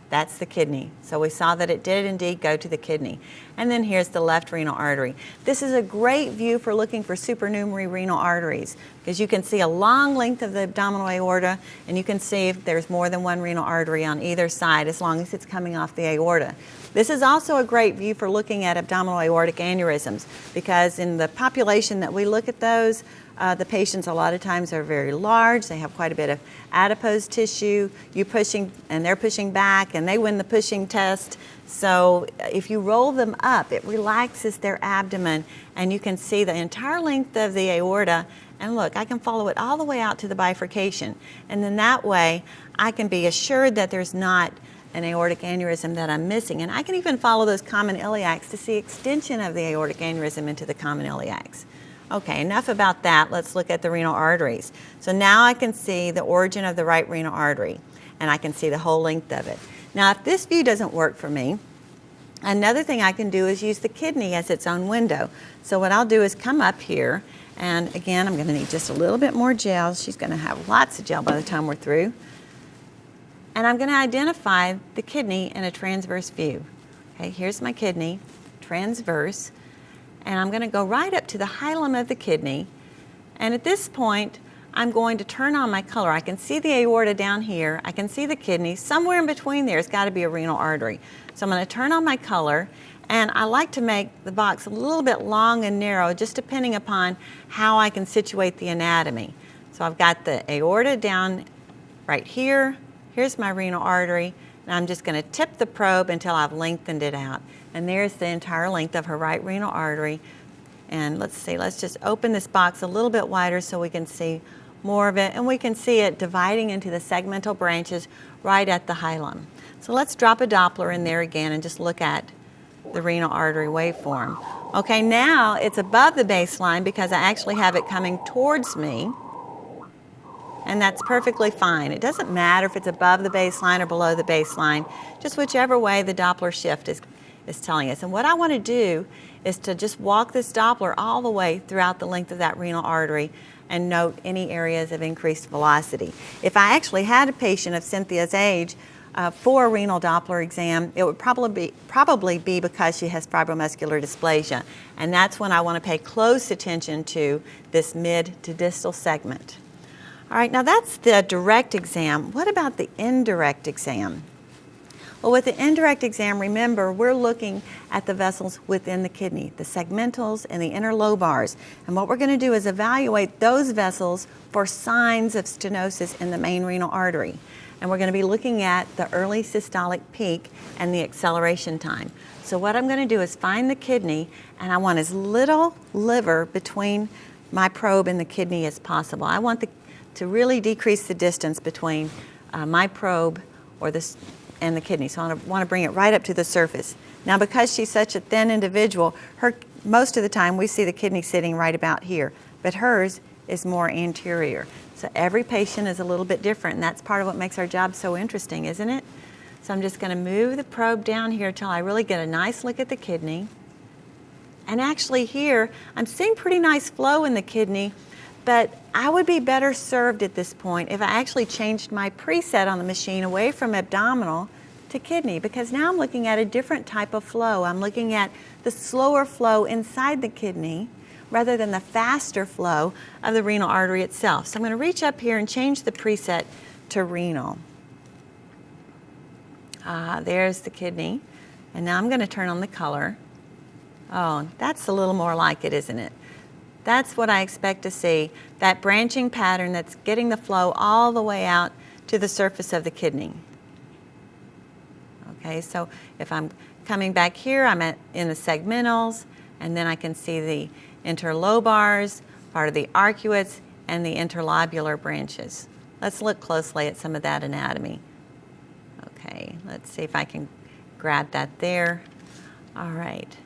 Speaker 2: That's the kidney. So we saw that it did indeed go to the kidney. And then here's the left renal artery. This is a great view for looking for supernumerary renal arteries because you can see a long length of the abdominal aorta and you can see if there's more than one renal artery on either side as long as it's coming off the aorta. This is also a great view for looking at abdominal aortic aneurysms because in the population that we look at those, the patients a lot of times are very large. They have quite a bit of adipose tissue. You pushing and they're pushing back and they win the pushing test. So if you roll them up, it relaxes their abdomen and you can see the entire length of the aorta. And look, I can follow it all the way out to the bifurcation. And then that way I can be assured that there's not an aortic aneurysm that I'm missing. And I can even follow those common iliacs to see extension of the aortic aneurysm into the common iliacs. Okay, enough about that. Let's look at the renal arteries. So now I can see the origin of the right renal artery, and I can see the whole length of it. Now, if this view doesn't work for me, another thing I can do is use the kidney as its own window. So what I'll do is come up here, and again, I'm going to need just a little bit more gel. She's going to have lots of gel by the time we're through. And I'm going to identify the kidney in a transverse view. Okay, here's my kidney, transverse. And I'm going to go right up to the hilum of the kidney. And at this point, I'm going to turn on my color. I can see the aorta down here. I can see the kidney. Somewhere in between there has got to be a renal artery. So I'm going to turn on my color. And I like to make the box a little bit long and narrow, just depending upon how I can situate the anatomy. So I've got the aorta down right here. Here's my renal artery. And I'm just going to tip the probe until I've lengthened it out. And there's the entire length of her right renal artery. And let's see, let's just open this box a little bit wider so we can see more of it. And we can see it dividing into the segmental branches right at the hilum. So let's drop a Doppler in there again and just look at the renal artery waveform. Okay, now it's above the baseline because I actually have it coming towards me. And that's perfectly fine. It doesn't matter if it's above the baseline or below the baseline, just whichever way the Doppler shift is telling us. And what I want to do is to just walk this Doppler all the way throughout the length of that renal artery and note any areas of increased velocity. If I actually had a patient of Cynthia's age for a renal Doppler exam, it would probably be because she has fibromuscular dysplasia. And that's when I want to pay close attention to this mid to distal segment. All right, now that's the direct exam. What about the indirect exam? Well, with the indirect exam, remember, we're looking at the vessels within the kidney, the segmentals and the interlobars. And what we're going to do is evaluate those vessels for signs of stenosis in the main renal artery. And we're going to be looking at the early systolic peak and the acceleration time. So what I'm going to do is find the kidney, and I want as little liver between my probe and the kidney as possible. I want to really decrease the distance between my probe and the kidney. So I want to bring it right up to the surface. Now, because she's such a thin individual, most of the time we see the kidney sitting right about here, but hers is more anterior. So every patient is a little bit different, and that's part of what makes our job so interesting, isn't it? So I'm just going to move the probe down here till I really get a nice look at the kidney. And actually here, I'm seeing pretty nice flow in the kidney, but I would be better served at this point if I actually changed my preset on the machine away from abdominal to kidney, because now I'm looking at a different type of flow. I'm looking at the slower flow inside the kidney rather than the faster flow of the renal artery itself. So I'm going to reach up here and change the preset to renal. There's the kidney. And now I'm going to turn on the color. Oh, that's a little more like it, isn't it? That's what I expect to see, that branching pattern that's getting the flow all the way out to the surface of the kidney. Okay, so if I'm coming back here, I'm in the segmentals, and then I can see the interlobars, part of the arcuates, and the interlobular branches. Let's look closely at some of that anatomy. Okay, let's see if I can grab that there. All right.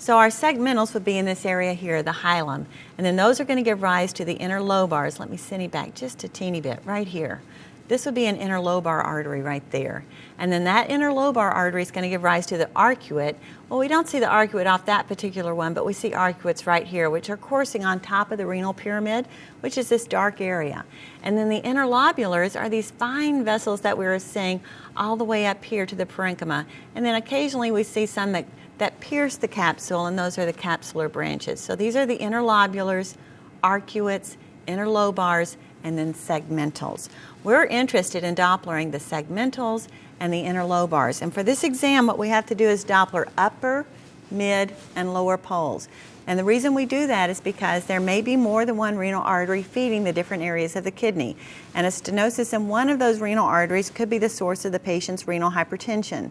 Speaker 2: So our segmentals would be in this area here, the hilum, and then those are going to give rise to the interlobars. Let me send you back just a teeny bit, right here. This would be an interlobar artery right there. And then that interlobar artery is going to give rise to the arcuate. Well, we don't see the arcuate off that particular one, but we see arcuates right here, which are coursing on top of the renal pyramid, which is this dark area. And then the interlobulars are these fine vessels that we were seeing all the way up here to the parenchyma. And then occasionally we see some that pierce the capsule, and those are the capsular branches. So these are the interlobulars, arcuates, interlobars, and then segmentals. We're interested in Dopplering the segmentals and the interlobars. And for this exam, what we have to do is Doppler upper, mid, and lower poles. And the reason we do that is because there may be more than one renal artery feeding the different areas of the kidney. And a stenosis in one of those renal arteries could be the source of the patient's renal hypertension.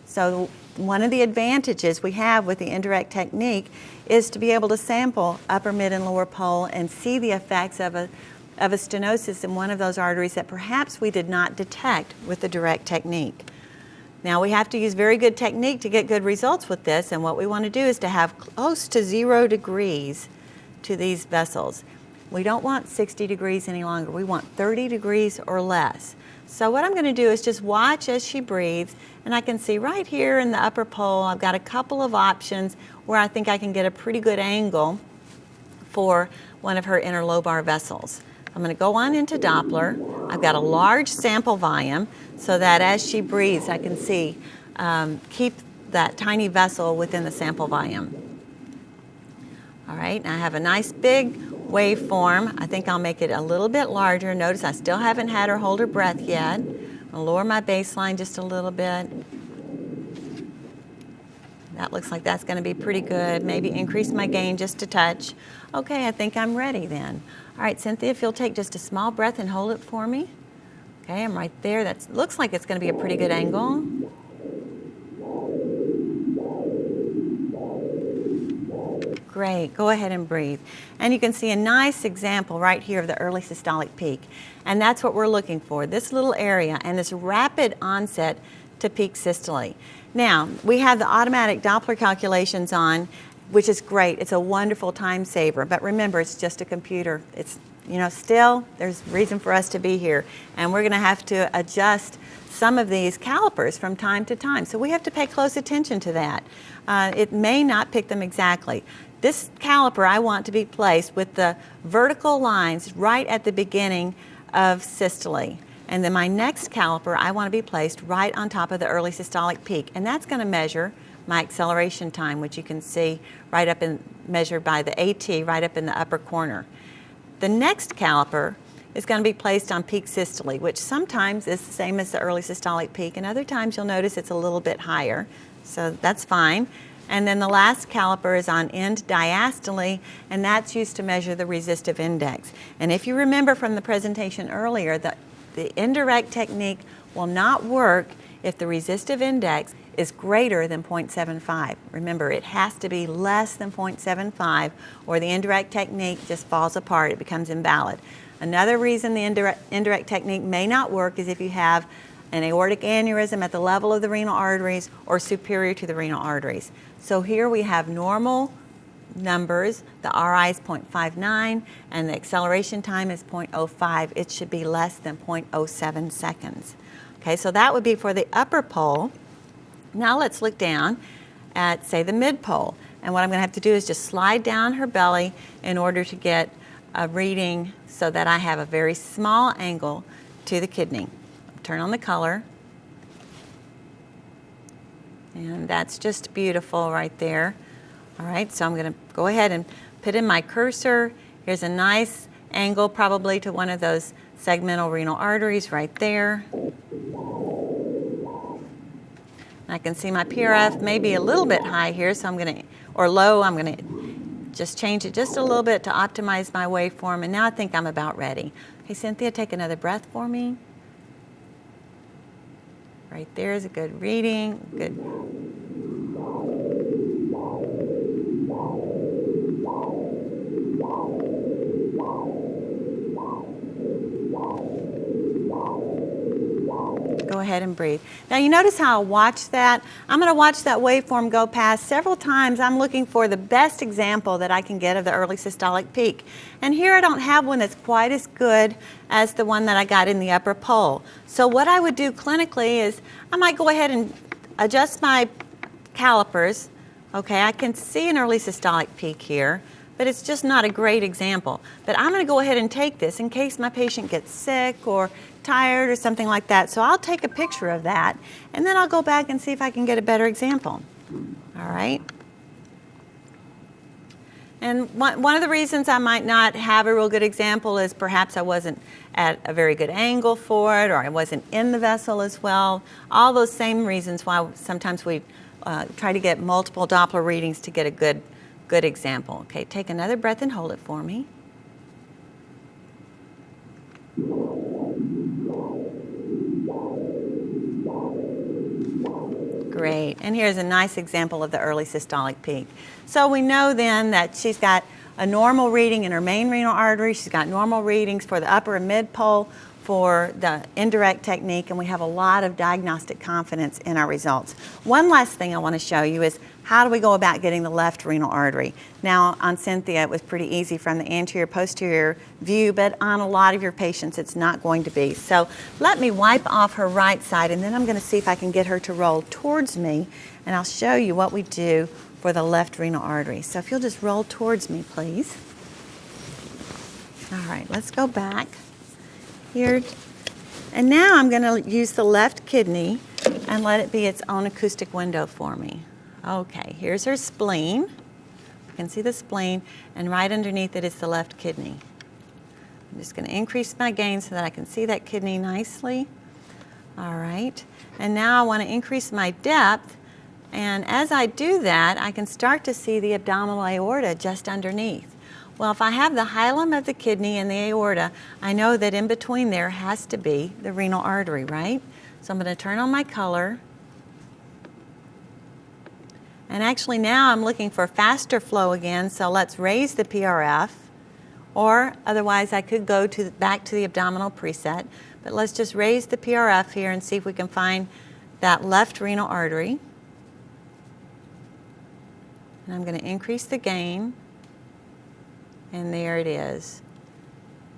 Speaker 2: So one of the advantages we have with the indirect technique is to be able to sample upper, mid, and lower pole and see the effects of a stenosis in one of those arteries that perhaps we did not detect with the direct technique. Now, we have to use very good technique to get good results with this, and what we want to do is to have close to 0 degrees to these vessels. We don't want 60 degrees any longer. We want 30 degrees or less. So what I'm going to do is just watch as she breathes, and I can see right here in the upper pole, I've got a couple of options where I think I can get a pretty good angle for one of her interlobar vessels. I'm going to go on into Doppler. I've got a large sample volume so that as she breathes, I can see, keep that tiny vessel within the sample volume. All right, now I have a nice big waveform. I think I'll make it a little bit larger. Notice I still haven't had her hold her breath yet. I'll lower my baseline just a little bit. That looks like that's going to be pretty good. Maybe increase my gain just a touch. Okay, I think I'm ready then. All right, Cynthia, if you'll take just a small breath and hold it for me. Okay, I'm right there. That looks like it's going to be a pretty good angle. Great, go ahead and breathe. And you can see a nice example right here of the early systolic peak. And that's what we're looking for, this little area and this rapid onset to peak systole. Now, we have the automatic Doppler calculations on, which is great. It's a wonderful time saver. But remember, it's just a computer. It's, still, there's reason for us to be here. And we're going to have to adjust some of these calipers from time to time. So we have to pay close attention to that. It may not pick them exactly. This caliper I want to be placed with the vertical lines right at the beginning of systole. And then my next caliper, I want to be placed right on top of the early systolic peak. And that's going to measure my acceleration time, which you can see right up in, measured by the AT right up in the upper corner. The next caliper is going to be placed on peak systole, which sometimes is the same as the early systolic peak, and other times you'll notice it's a little bit higher, so that's fine. And then the last caliper is on end diastole, and that's used to measure the resistive index. And if you remember from the presentation earlier, the indirect technique will not work if the resistive index is greater than 0.75. Remember, it has to be less than 0.75, or the indirect technique just falls apart, it becomes invalid. Another reason the indirect technique may not work is if you have an aortic aneurysm at the level of the renal arteries or superior to the renal arteries. So here we have normal numbers. The RI is 0.59 and the acceleration time is 0.05. It should be less than 0.07 seconds. Okay, so that would be for the upper pole. Now let's look down at, say, the mid pole. And what I'm going to have to do is just slide down her belly in order to get a reading so that I have a very small angle to the kidney. Turn on the color. And that's just beautiful right there. All right, so I'm going to go ahead and put in my cursor. Here's a nice angle probably to one of those segmental renal arteries right there. I can see my PRF may be a little bit high here, so I'm going to, or low, I'm going to just change it just a little bit to optimize my waveform, and now I think I'm about ready. Hey, Cynthia, take another breath for me. Right there is a good reading. Good. Go ahead and breathe. Now you notice how I watch that? I'm going to watch that waveform go past several times. I'm looking for the best example that I can get of the early systolic peak. And here I don't have one that's quite as good as the one that I got in the upper pole. So what I would do clinically is I might go ahead and adjust my calipers. Okay, I can see an early systolic peak here, but it's just not a great example. But I'm going to go ahead and take this in case my patient gets sick or tired or something like that. So I'll take a picture of that, and then I'll go back and see if I can get a better example. All right? And one of the reasons I might not have a real good example is perhaps I wasn't at a very good angle for it, or I wasn't in the vessel as well. All those same reasons why sometimes we try to get multiple Doppler readings to get a good example. Okay, take another breath and hold it for me. Great, and here's a nice example of the early systolic peak. So we know then that she's got a normal reading in her main renal artery, she's got normal readings for the upper and mid pole for the indirect technique, and we have a lot of diagnostic confidence in our results. One last thing I want to show you is how do we go about getting the left renal artery? Now on Cynthia it was pretty easy from the anterior posterior view, but on a lot of your patients it's not going to be. So let me wipe off her right side, and then I'm going to see if I can get her to roll towards me, and I'll show you what we do for the left renal artery. So if you'll just roll towards me, please. All right, let's go back here. And now I'm going to use the left kidney and let it be its own acoustic window for me. Okay, here's her spleen. You can see the spleen, and right underneath it is the left kidney. I'm just going to increase my gain so that I can see that kidney nicely. All right, and now I want to increase my depth, and as I do that, I can start to see the abdominal aorta just underneath. Well, if I have the hilum of the kidney and the aorta, I know that in between there has to be the renal artery, right? So I'm going to turn on my color. And actually now I'm looking for faster flow again, so let's raise the PRF, or otherwise I could go back to the abdominal preset, but let's just raise the PRF here and see if we can find that left renal artery. And I'm going to increase the gain, and there it is.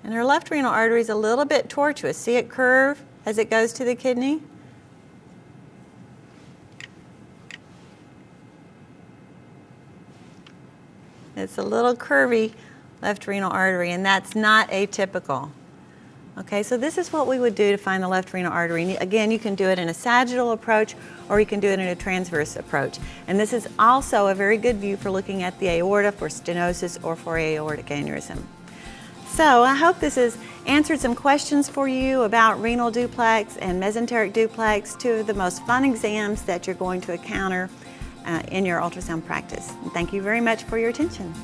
Speaker 2: And her left renal artery is a little bit tortuous. See it curve as it goes to the kidney? It's a little curvy left renal artery, and that's not atypical. Okay, so this is what we would do to find the left renal artery. And again, you can do it in a sagittal approach or you can do it in a transverse approach. And this is also a very good view for looking at the aorta for stenosis or for aortic aneurysm. So I hope this has answered some questions for you about renal duplex and mesenteric duplex, two of the most fun exams that you're going to encounter in your ultrasound practice. And thank you very much for your attention.